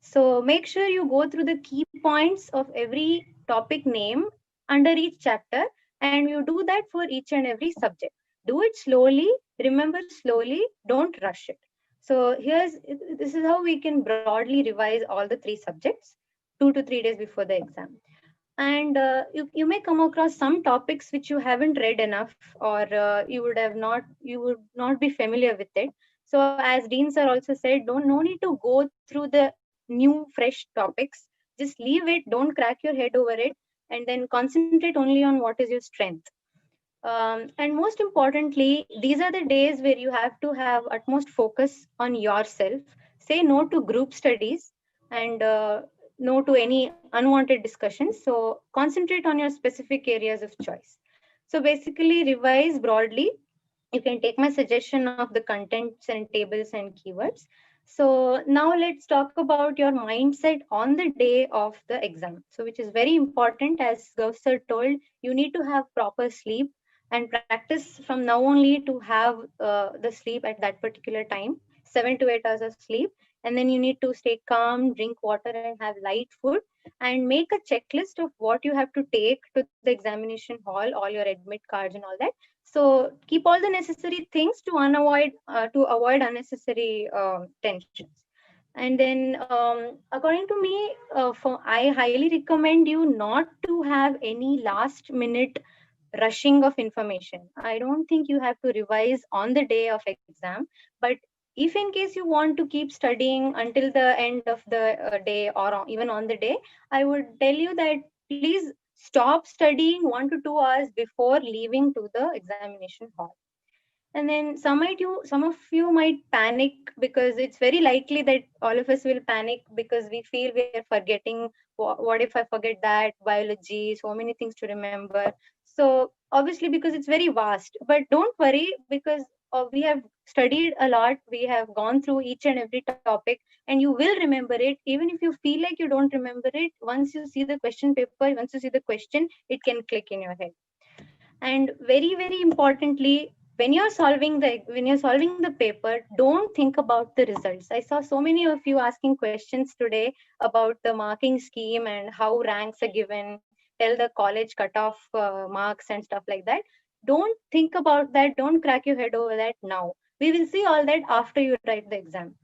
So make sure you go through the key points of every topic name under each chapter, and you do that for each and every subject. Do it slowly, remember slowly, don't rush it. So this is how we can broadly revise all the 3 subjects 2 to 3 days before the exam. And you may come across some topics which you haven't read enough, or you would not be familiar with it. So as Dean sir also said, no need to go through the new fresh topics. Just leave it, don't crack your head over it, and then concentrate only on what is your strength. And most importantly, these are the days where you have to have utmost focus on yourself. Say no to group studies and no to any unwanted discussions. So concentrate on your specific areas of choice. So basically revise broadly. You can take my suggestion of the contents and tables and keywords. So now let's talk about your mindset on the day of the exam. So which is very important, as Gav sir told, you need to have proper sleep and practice from now only to have the sleep at that particular time, 7 to 8 hours of sleep. And then you need to stay calm, drink water and have light food, and make a checklist of what you have to take to the examination hall, all your admit cards and all that. So keep all the necessary things to avoid unnecessary tensions. And then, according to me, I highly recommend you not to have any last minute rushing of information. I don't think you have to revise on the day of exam, but if in case you want to keep studying until the end of the day, or even on the day, I would tell you that please stop studying 1 to 2 hours before leaving to the examination hall. And then some of you might panic, because it's very likely that all of us will panic because we feel we are forgetting, what if I forget that biology, so many things to remember. So obviously, because it's very vast, but don't worry, because we have studied a lot, we have gone through each and every topic, and you will remember it. Even if you feel like you don't remember it, once you see the question paper, once you see the question, it can click in your head. And very, very importantly, when you're solving the paper, don't think about the results. I saw so many of you asking questions today about the marking scheme and how ranks are given, tell the college cutoff marks and stuff like that. Don't think about that, don't crack your head over that now. We will see all that after you write the exam.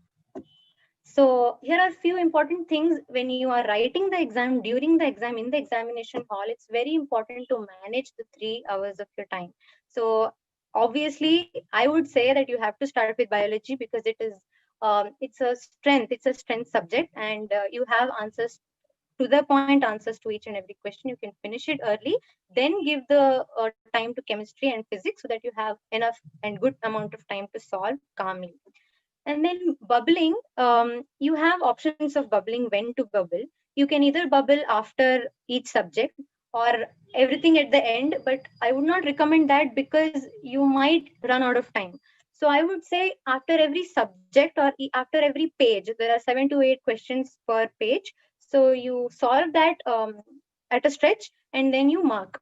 So here are a few important things when you are writing the exam, during the exam, in the examination hall. It's very important to manage the 3 hours of your time. So obviously, I would say that you have to start with biology, because it's a strength subject, and you have answers, to the point answers to each and every question. You can finish it early, then give the time to chemistry and physics, so that you have enough and good amount of time to solve calmly. And then bubbling, you have options of bubbling, when to bubble. You can either bubble after each subject or everything at the end, but I would not recommend that, because you might run out of time. So I would say after every subject, or after every page, there are 7 to 8 questions per page. So you solve that at a stretch, and then you mark.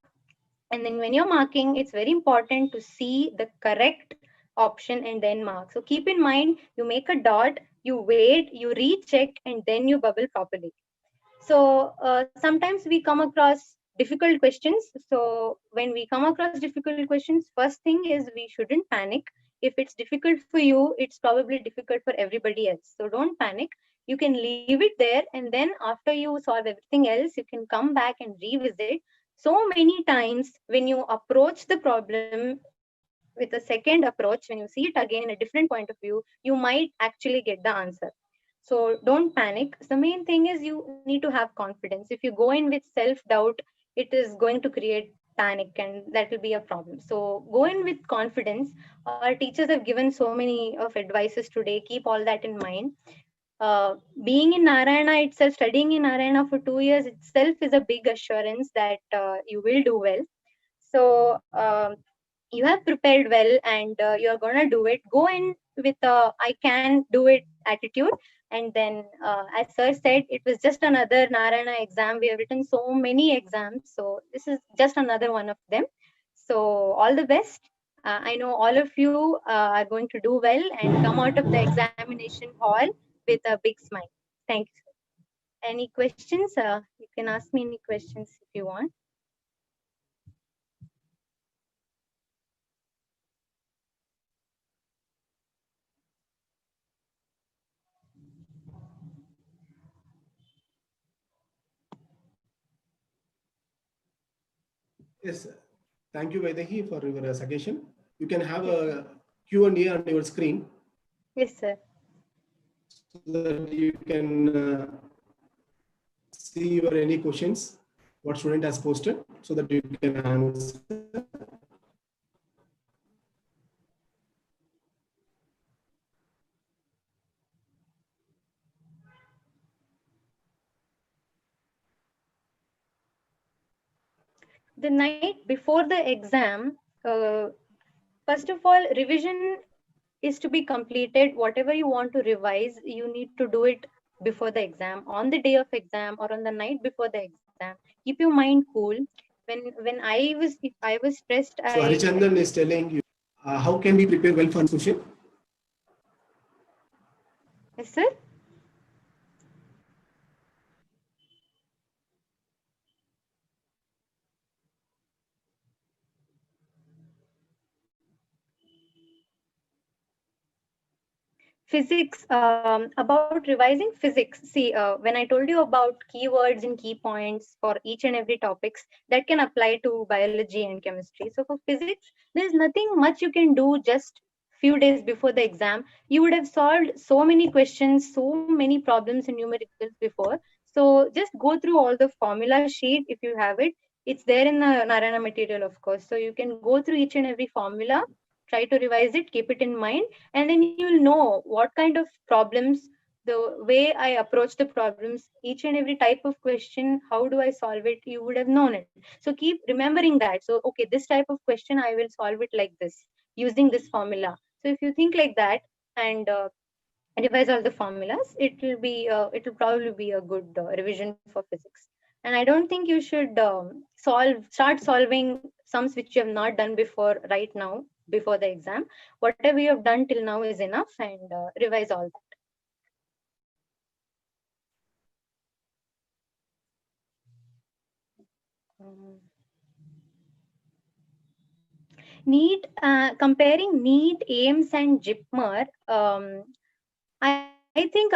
And then when you're marking, it's very important to see the correct option and then mark. So keep in mind, you make a dot, you wait, you recheck, and then you bubble properly. So sometimes we come across difficult questions. So when we come across difficult questions, first thing is we shouldn't panic. If it's difficult for you, it's probably difficult for everybody else. So don't panic. You can leave it there, and then after you solve everything else, you can come back and revisit. So many times when you approach the problem with a second approach, when you see it again in a different point of view, you might actually get the answer. So don't panic. The main thing is you need to have confidence. If you go in with self-doubt, it is going to create panic, and that will be a problem. So go in with confidence. Our teachers have given so many of advices today. Keep all that in mind. Being in Narayana itself, studying in Narayana for 2 years itself is a big assurance that you will do well. So you have prepared well, and you're gonna do it. Go in with a I can do it attitude. And then, as sir said, it was just another Narayana exam. We have written so many exams, so this is just another one of them. So all the best. I know all of you are going to do well and come out of the examination hall with a big smile. Thank you. Any questions? You can ask me any questions if you want. Yes, thank you, Vaidehi, for your suggestion. You can have a Q&A on your screen. Yes, sir. So that you can see your any questions, what student has posted, so that you can answer. The night before the exam, first of all, revision is to be completed. Whatever you want to revise, you need to do it before the exam, on the day of exam, or on the night before the exam. Keep your mind cool. When if I was stressed, So Harichandan is telling you, how can we prepare well for this question? Yes, sir. Physics, about revising physics. See, when I told you about keywords and key points for each and every topics, that can apply to biology and chemistry. So for physics, there's nothing much you can do just few days before the exam. You would have solved so many questions, so many problems in numericals before. So just go through all the formula sheet if you have it. It's there in the Narayana material, of course. So you can go through each and every formula, try to revise it, keep it in mind, and then you'll know what kind of problems, the way I approach the problems, each and every type of question, how do I solve it, you would have known it. So keep remembering that. So okay, this type of question I will solve it like this, using this formula. So if you think like that and revise all the formulas, it will probably be a good revision for physics. And I don't think you should start solving sums which you have not done before right now before the exam. Whatever you have done till now is enough, and revise all that. NEET, comparing NEET, AIMS and JIPMER, I think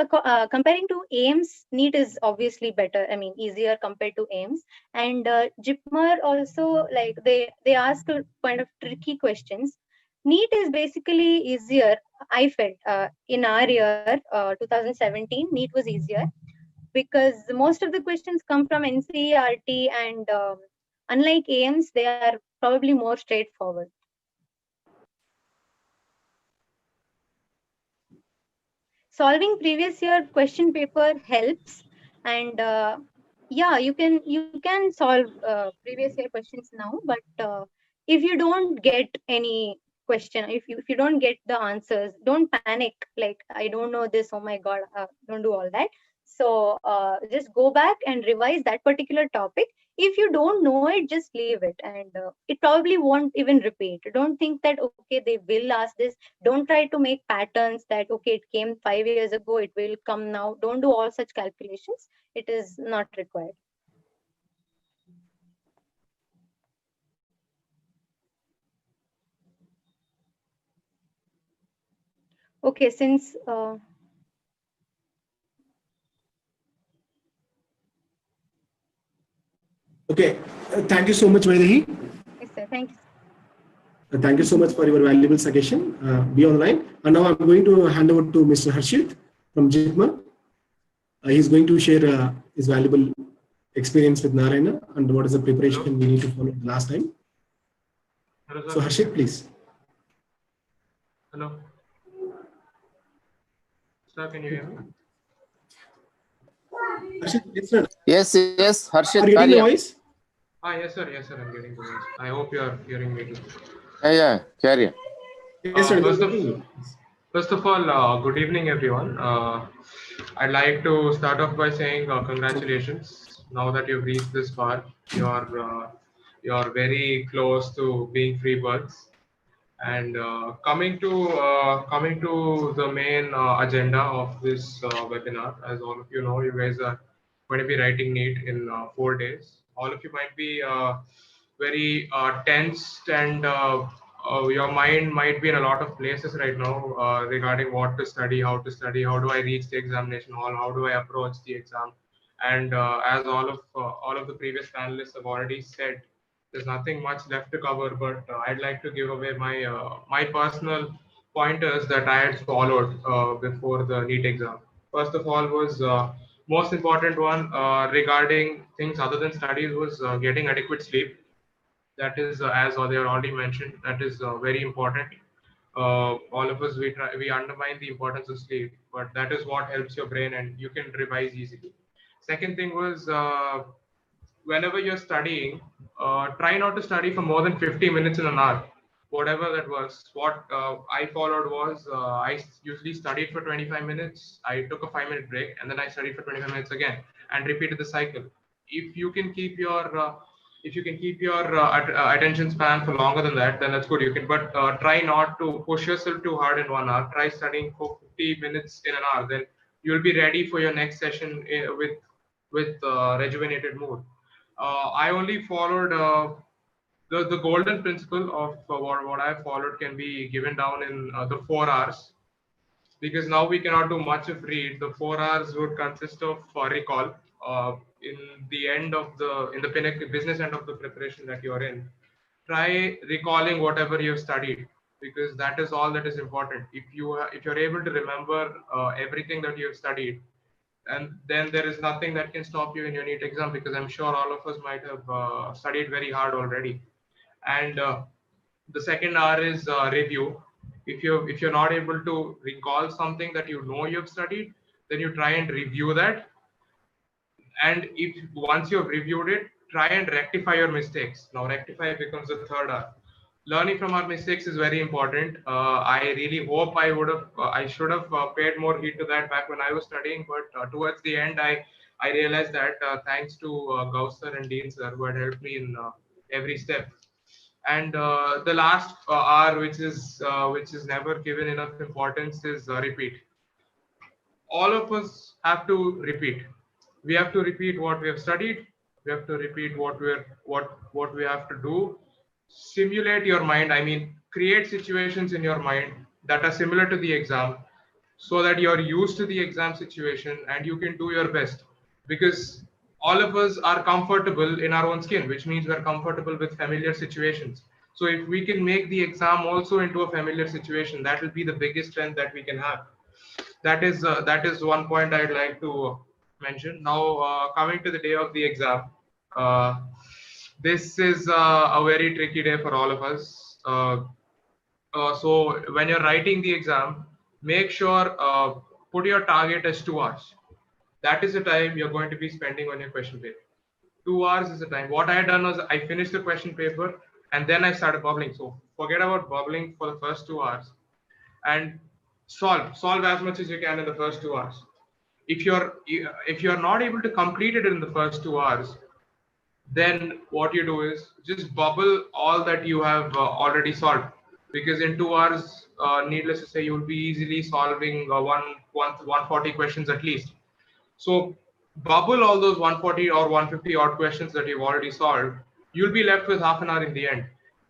comparing to AIMS, NEET is obviously better. I mean, easier compared to AIMS. And JIPMER also, like they ask a kind of tricky questions. NEET is basically easier. I felt in our year, 2017, NEET was easier because most of the questions come from NCERT, and unlike AIMS, they are probably more straightforward. Solving previous year question paper helps, and yeah, you can solve previous year questions now, but if you don't get any question, if you don't get the answers, don't panic like I don't know this, oh my god, don't do all that. So just go back and revise that particular topic. If you don't know it, just leave it, and it probably won't even repeat. Don't think that okay, they will ask this. Don't try to make patterns that okay, it came 5 years ago, it will come now. Don't do all such calculations. It is not required. Okay, since Okay, thank you so much, Vaidehi. yes sir, thank you. Thank you so much for your valuable suggestion. Be online. And now I'm going to hand over to Mr. Harshit from JIPMER. He's going to share his valuable experience with Narayana and what is the preparation we need to follow last time. Hello, sir. So Harshit, please. Hello. Sir, can you hear me? Harshit, listen. Yes, Harshit. Are you getting the voice? Yes, sir. Yes, sir. I'm getting the voice. I hope you are hearing me too. Yeah, carry on. Yes, sir. First of all, good evening, everyone. I'd like to start off by saying congratulations. Now that you've reached this far, you're very close to being free birds. And coming to the main agenda of this webinar, as all of you know, you guys are going to be writing NEET in 4 days. All of you might be very tensed, and your mind might be in a lot of places right now regarding what to study, how do I reach the examination hall, how do I approach the exam. And as all of the previous panelists have already said, there's nothing much left to cover, but I'd like to give away my personal pointers that I had followed before the NEET exam. First of all was most important one regarding things other than studies was getting adequate sleep. That is, as they already mentioned, that is very important. All of us, we undermine the importance of sleep, but that is what helps your brain and you can revise easily. Second thing was whenever you're studying, try not to study for more than 50 minutes in an hour. whatever that was. What I followed was I usually studied for 25 minutes. I took a 5-minute break, and then I studied for 25 minutes again, and repeated the cycle. If you can keep your attention span for longer than that, then that's good. You can, but try not to push yourself too hard in 1 hour. Try studying for 50 minutes in an hour. Then you'll be ready for your next session with rejuvenated mood. I only followed the golden principle of what I followed can be given down in the 4 hours, because now we cannot do much of read. The 4 hours would consist of recall in the end of in the business end of the preparation that you're in. Try recalling whatever you've studied, because that is all that is important. If you're able to remember everything that you've studied, and then there is nothing that can stop you in your NEET exam, because I'm sure all of us might have studied very hard already. And the second R is review. If you're not able to recall something that you know you've studied, then you try and review that. And if once you've reviewed it, try and rectify your mistakes. Now rectify becomes the third R. Learning from our mistakes is very important. I really hope I should have paid more heed to that back when I was studying, but towards the end, I realized that thanks to Gauss sir and Dean sir, who had helped me in every step. And the last R, which is never given enough importance, is repeat. All of us have to repeat. We have to repeat what we have studied. We have to repeat what we have to do. Simulate your mind. I mean, create situations in your mind that are similar to the exam, so that you're used to the exam situation and you can do your best. Because all of us are comfortable in our own skin, which means we're comfortable with familiar situations. So if we can make the exam also into a familiar situation, that will be the biggest strength that we can have. That is one point I'd like to mention. Now, coming to the day of the exam, this is a very tricky day for all of us. So when you're writing the exam, make sure put your target as 2 hours. That is the time you're going to be spending on your question paper. 2 hours is the time. What I had done was I finished the question paper and then I started bubbling. So forget about bubbling for the first 2 hours and solve as much as you can in the first 2 hours. If you're not able to complete it in the first 2 hours, then what you do is just bubble all that you have already solved, because in 2 hours, needless to say, you'll be easily solving 140 questions at least. So bubble all those 140 or 150 odd questions that you've already solved. You'll be left with half an hour in the end.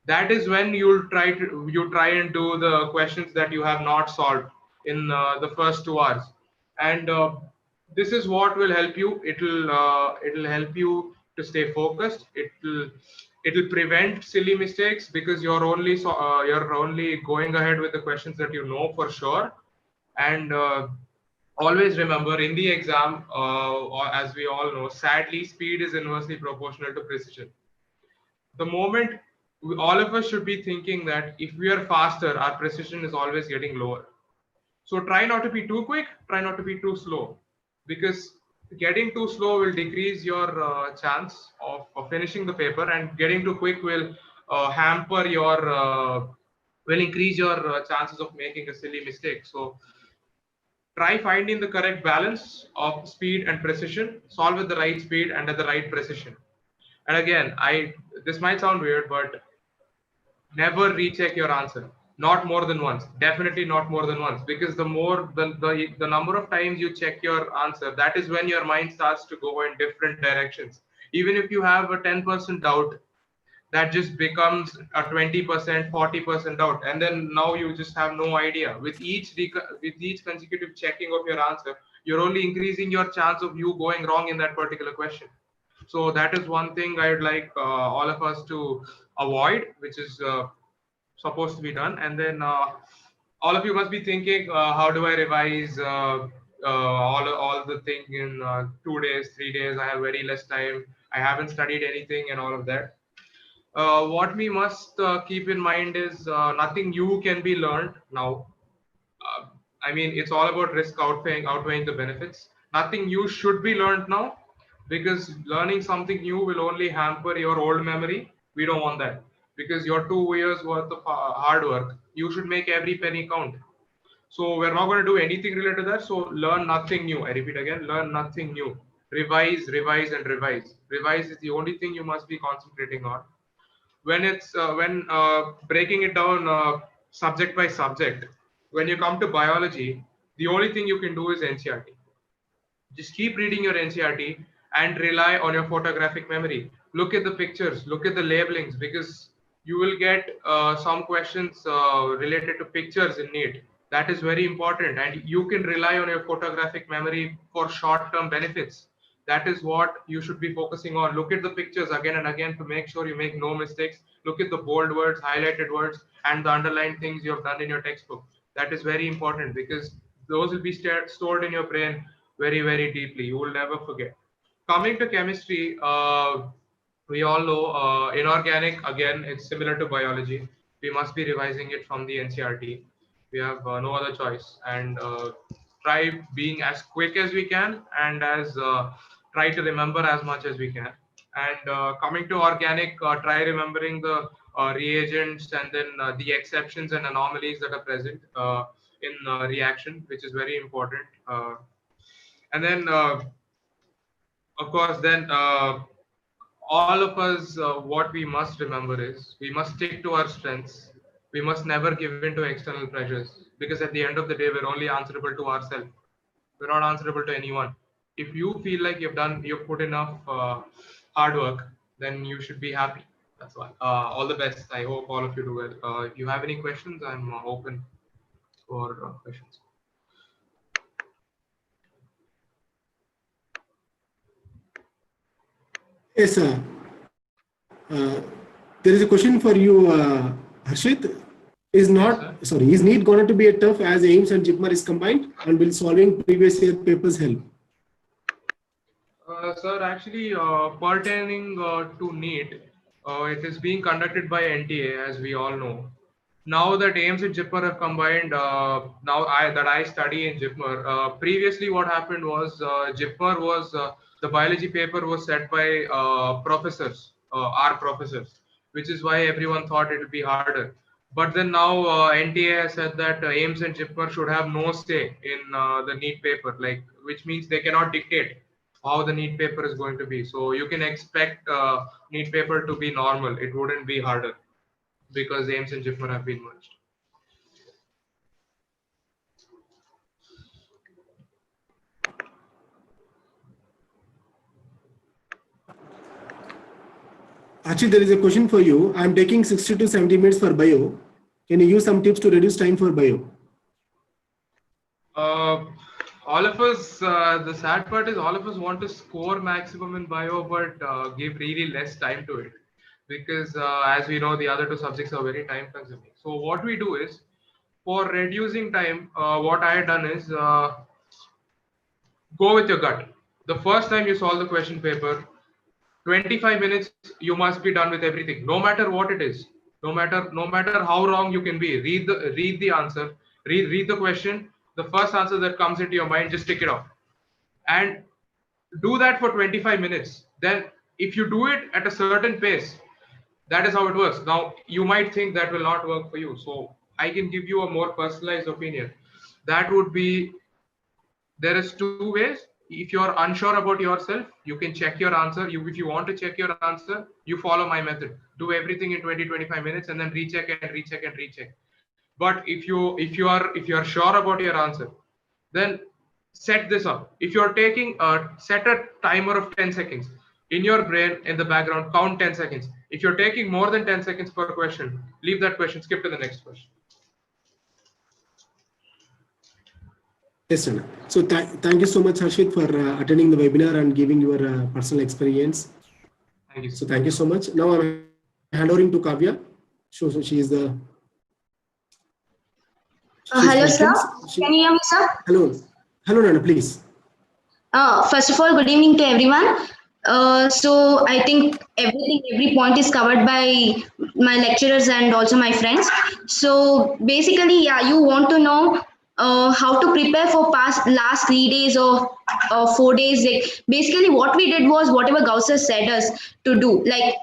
That is when you try and do the questions that you have not solved in the first 2 hours. And this is what will help you. It'll help you to stay focused. It'll prevent silly mistakes, because you're only going ahead with the questions that you know for sure. And always remember, in the exam, as we all know, sadly, speed is inversely proportional to precision. The moment all of us should be thinking that if we are faster, our precision is always getting lower. So try not to be too quick, try not to be too slow, because getting too slow will decrease your chance of finishing the paper, and getting too quick will hamper will increase your chances of making a silly mistake. So try finding the correct balance of speed and precision, solve at the right speed and at the right precision. And again, this might sound weird, but never recheck your answer. Not more than once. Definitely not more than once, because the number of times you check your answer, that is when your mind starts to go in different directions. Even if you have a 10% doubt, that just becomes a 20%, 40% doubt, and then now you just have no idea. With each consecutive checking of your answer, you're only increasing your chance of you going wrong in that particular question. So that is one thing I would like all of us to avoid, which is supposed to be done. And then all of you must be thinking, how do I revise all the thing in 2 days, 3 days? I have very less time. I haven't studied anything and all of that. What we must keep in mind is nothing new can be learned now. I mean, it's all about risk outweighing the benefits. Nothing new should be learned now, because learning something new will only hamper your old memory. We don't want that, because your 2 years worth of hard work, you should make every penny count. So we're not going to do anything related to that. So learn nothing new. I repeat again, learn nothing new. Revise, revise, and revise. Revise is the only thing you must be concentrating on. When it's when breaking it down subject by subject, when you come to biology, the only thing you can do is NCERT. Just keep reading your NCERT and rely on your photographic memory. Look at the pictures, look at the labelings, because you will get some questions related to pictures in NEET. That is very important, and you can rely on your photographic memory for short-term benefits. That is what you should be focusing on. Look at the pictures again and again to make sure you make no mistakes. Look at the bold words, highlighted words, and the underlined things you have done in your textbook. That is very important because those will be stored in your brain very, very deeply. You will never forget. Coming to chemistry, we all know inorganic, again, it's similar to biology. We must be revising it from the NCERT. We have no other choice, and try being as quick as we can and as try to remember as much as we can. And coming to organic, try remembering the reagents and then the exceptions and anomalies that are present in reaction, which is very important. And then, of course, then all of us, what we must remember is we must stick to our strengths. We must never give in to external pressures, because at the end of the day, we're only answerable to ourselves. We're not answerable to anyone. If you feel like you've put enough hard work, then you should be happy. That's why. All the best. I hope all of you do well. If you have any questions, I'm open for questions. Yes, sir. There is a question for you, Harshit. Is NEET going to be a tough as AIMS and JIPMER is combined, and will solving previous year papers help? Sir, actually, pertaining to NEET, it is being conducted by NTA, as we all know. Now that AIMS and JIPMER have combined, I study in JIPMER. Previously, what happened was JIPMER was the biology paper was set by professors, our professors, which is why everyone thought it would be harder. But then now NTA has said that AIMS and JIPMER should have no say in the NEET paper, which means they cannot dictate how the NEET paper is going to be. So you can expect NEET paper to be normal. It wouldn't be harder because AIMS and JIPMER have been merged. Actually, there is a question for you. I'm taking 60 to 70 minutes for bio. Can you use some tips to reduce time for bio? All of us, the sad part is all of us want to score maximum in bio, but give really less time to it. Because as we know, the other two subjects are very time consuming. So what we do is, for reducing time, what I had done is go with your gut. The first time you solve the question paper, 25 minutes, you must be done with everything, no matter what it is. No matter how wrong you can be. Read the answer, read the question. The first answer that comes into your mind, just tick it off. And do that for 25 minutes. Then if you do it at a certain pace, that is how it works. Now, you might think that will not work for you. So I can give you a more personalized opinion. That would be, there is two ways. If you're unsure about yourself, you can check your answer. If you want to check your answer, you follow my method. Do everything in 20-25 minutes and then recheck and recheck and recheck. But if you are sure about your answer, then set this up. If you're taking set a timer of 10 seconds in your brain, in the background, count 10 seconds. If you're taking more than 10 seconds per question, leave that question, skip to the next question. Yes, sir. So thank you so much, Harshit, for attending the webinar and giving your personal experience. Thank you. So thank you so much. Now I'm handing to Kavya. So she is the. Hello, sir. Can you hear me, sir? Hello, Nana, please. First of all, good evening to everyone. So I think every point is covered by my lecturers and also my friends. So basically, yeah, you want to know how to prepare for last 3 days or 4 days. Like basically what we did was whatever Gausser said us to do. Like,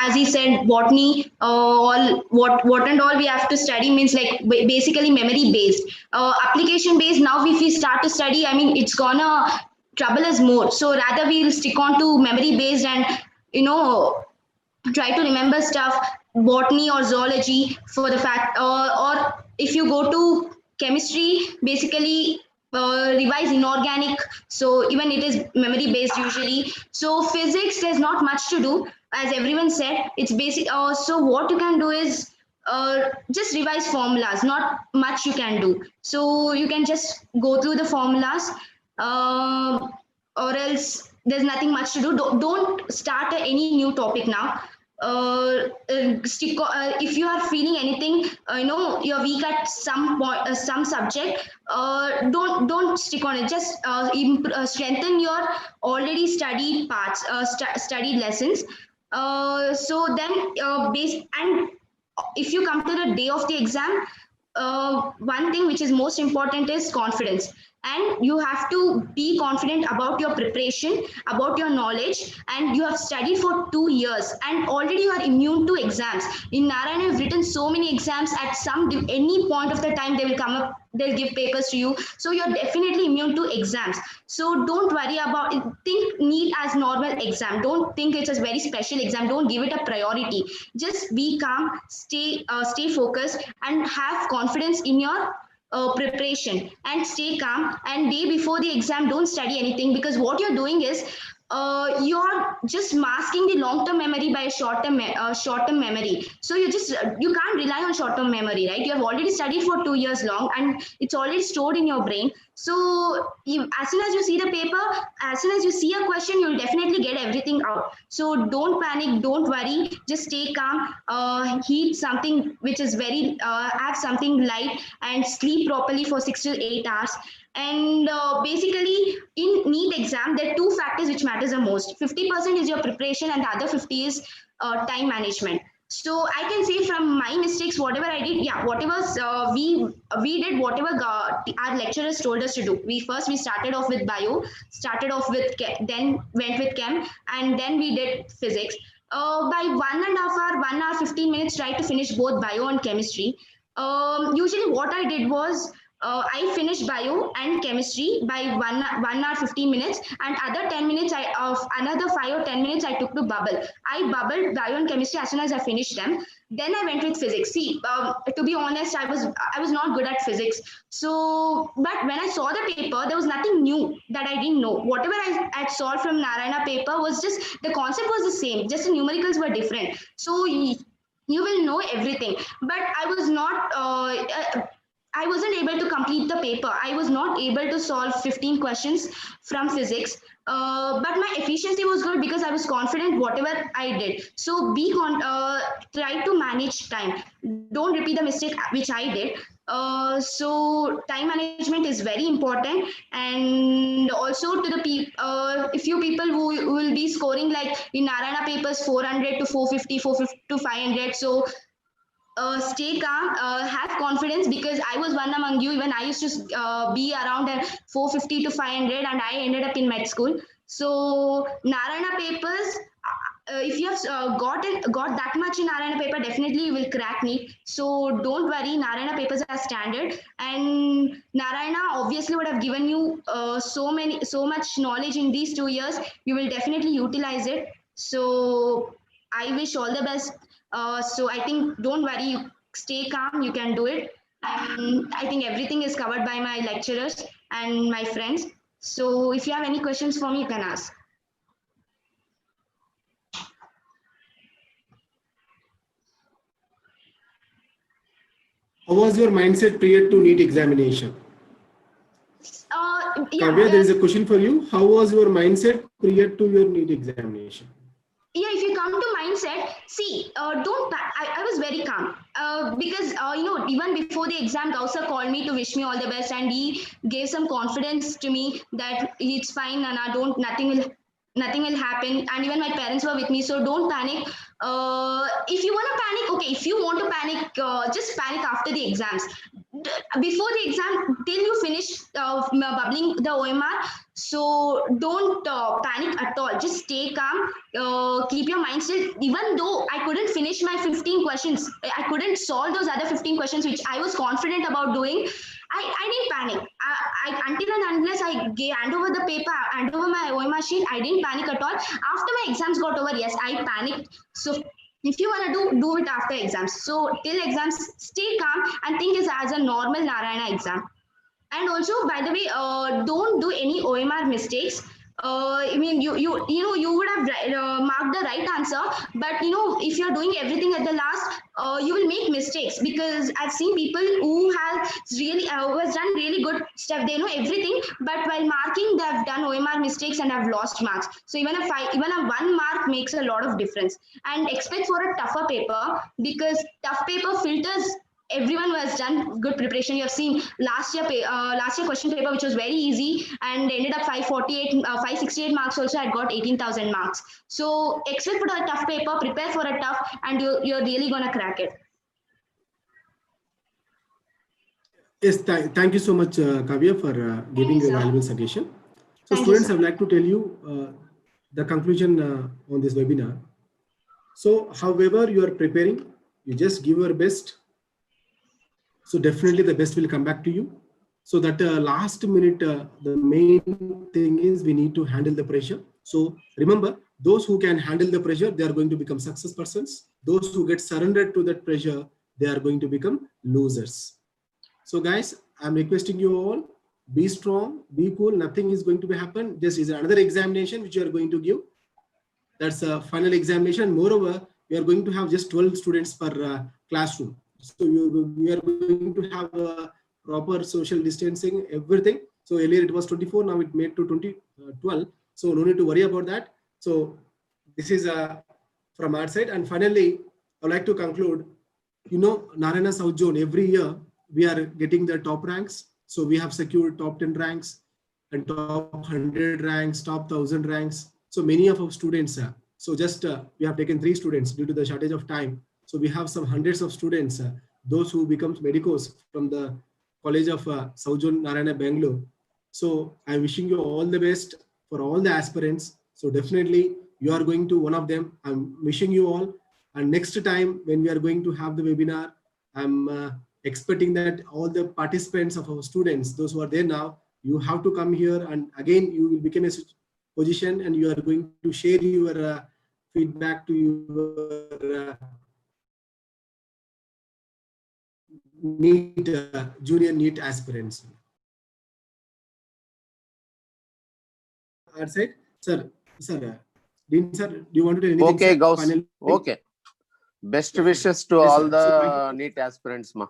as he said, botany, all what and all we have to study means like basically memory based, application based. Now if we start to study, I mean, it's gonna trouble us more. So rather we'll stick on to memory based and try to remember stuff, botany or zoology for the fact, or if you go to chemistry, basically revise inorganic, so even it is memory based usually. So physics, there's not much to do, as everyone said, it's basic. So what you can do is just revise formulas, not much you can do. So you can just go through the formulas, or else there's nothing much to do. Don't start any new topic now. Stick if you are feeling anything, you're weak at some point, some subject, don't stick on it. Just strengthen your already studied parts, studied lessons. So then and if you come to the day of the exam, one thing which is most important is confidence. And you have to be confident about your preparation, about your knowledge, and you have studied for 2 years and already you are immune to exams. In Narayana, you've written so many exams. At any point of the time, they will come up, they'll give papers to you. So you're definitely immune to exams. So don't worry about it. Think NEET as normal exam. Don't think it's a very special exam. Don't give it a priority. Just be calm, stay focused, and have confidence in your preparation, and stay calm. And day before the exam, don't study anything, because what you're doing is you're just masking the long-term memory by a short-term memory. So you can't rely on short-term memory, right? You have already studied for 2 years long and it's already stored in your brain. So as soon as you see the paper, as soon as you see a question, you'll definitely get everything out. So don't panic, don't worry, just stay calm, eat something which is very, have something light, and sleep properly for 6 to 8 hours. And basically in NEET exam, there are two factors which matters the most. 50% is your preparation and the other 50 is time management. So I can say from my mistakes, whatever I did, whatever we did, whatever our lecturers told us to do. We started off with bio, then went with chem, and then we did physics. By 1 hour 15 minutes, tried to finish both bio and chemistry. Usually what I did was, I finished bio and chemistry by 1 hour 15 minutes, and other 10 minutes another 5 or 10 minutes I took to bubble. I bubbled bio and chemistry as soon as I finished them. Then I went with physics. See, to be honest, I was not good at physics. So, but when I saw the paper, there was nothing new that I didn't know. Whatever I solved from Narayana paper was just, the concept was the same, just the numericals were different. So you will know everything. But I was not. I wasn't able to complete the paper. I was not able to solve 15 questions from physics. But my efficiency was good because I was confident whatever I did. So try to manage time. Don't repeat the mistake which I did. So time management is very important. And also to the a few people who will be scoring like in Narayana papers 400 to 450, 450 to 500. So stay calm, have confidence, because I was one among you. Even I used to be around 450 to 500 and I ended up in med school. So Narayana papers, if you have got that much in Narayana paper, definitely you will crack NEET. So don't worry, Narayana papers are standard, and Narayana obviously would have given you so much knowledge in these 2 years. You will definitely utilize it. So I wish all the best. So I think don't worry, stay calm, you can do it. And I think everything is covered by my lecturers and my friends. So if you have any questions for me, you can ask. How was your mindset prior to NEET examination? Kavya, there is a question for you. How was your mindset prior to your NEET examination? Yeah, if you come to mindset, see, I was very calm because, even before the exam, Gausser called me to wish me all the best, and he gave some confidence to me that it's fine, and nothing will happen. And even my parents were with me, so don't panic. If you want to panic, okay. If you want to panic, just panic after the exams. Before the exam, till you finish bubbling the OMR, so don't panic at all. Just stay calm, keep your mind still. Even though I couldn't finish my 15 questions, I couldn't solve those other 15 questions which I was confident about doing, I didn't panic. Until and unless I hand over the paper, hand over my OMR sheet, I didn't panic at all. After my exams got over, yes, I panicked. So if you want to do it after exams. So till exams, stay calm and think it as a normal Narayana exam. And also, by the way, don't do any OMR mistakes. I mean, you would have marked the right answer, but if you're doing everything at the last, you will make mistakes, because I've seen people who have really who has done really good stuff. They know everything, but while marking, they've done OMR mistakes and have lost marks. So even a 1 mark makes a lot of difference. And expect for a tougher paper, because tough paper filters everyone who has done good preparation. You have seen last year question paper, which was very easy and ended up 568 marks. Also, I got 18,000 marks. So expect for a tough paper, prepare for a tough, and you're really gonna crack it. Yes, thank you so much, Kavya, for giving a valuable suggestion. So students, I would like to tell you the conclusion on this webinar. So however you are preparing, you just give your best. So definitely the best will come back to you. So that last minute, the main thing is we need to handle the pressure. So remember, those who can handle the pressure, they are going to become success persons. Those who get surrendered to that pressure, they are going to become losers. So guys, I'm requesting you all, be strong, be cool. Nothing is going to happen. This is another examination which you are going to give. That's a final examination. Moreover, we are going to have just 12 students per classroom. So we are going to have a proper social distancing, everything. So earlier it was 24, now it made to 12. So no need to worry about that. So this is from our side. And finally, I would like to conclude, Narayana South Zone, every year we are getting the top ranks. So we have secured top 10 ranks and top 100 ranks, top 1000 ranks. So many of our students, so just we have taken 3 students due to the shortage of time. So we have some hundreds of students, those who becomes medicos from the College of South Zone Narayana Bangalore. So I'm wishing you all the best for all the aspirants. So definitely you are going to one of them. I'm wishing you all. And next time when we are going to have the webinar, I'm expecting that all the participants of our students, those who are there now, you have to come here, and again you will become a position and you are going to share your feedback to your NEET, junior NEET aspirants. Our side, sir, Dean sir, do you want to tell anything? Okay, Gauss. Final Okay. Best wishes to yes, all sir. the NEET aspirants, ma.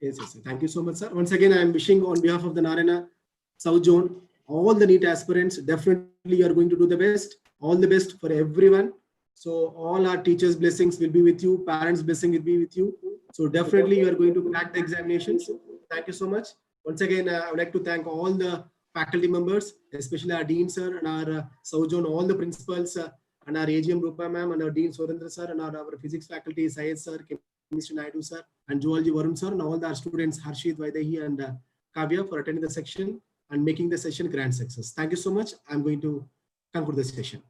Yes, yes, sir. Thank you so much, sir. Once again, I am wishing on behalf of the Narayana South Zone, all the NEET aspirants, definitely you are going to do the best. All the best for everyone. So all our teachers' blessings will be with you, parents' blessing will be with you. So definitely you are going to crack the examinations. Thank you so much. Once again, I would like to thank all the faculty members, especially our Dean sir and our South Zone, all the principals and our AGM Rupa ma'am and our Dean Surendra sir and our physics faculty, Syed sir, Mr. Naidu sir, and Zoology Varun sir, and all our students, Harshit, Vaidehi and Kavya, for attending the section and making the session grand success. Thank you so much. I'm going to conclude the session.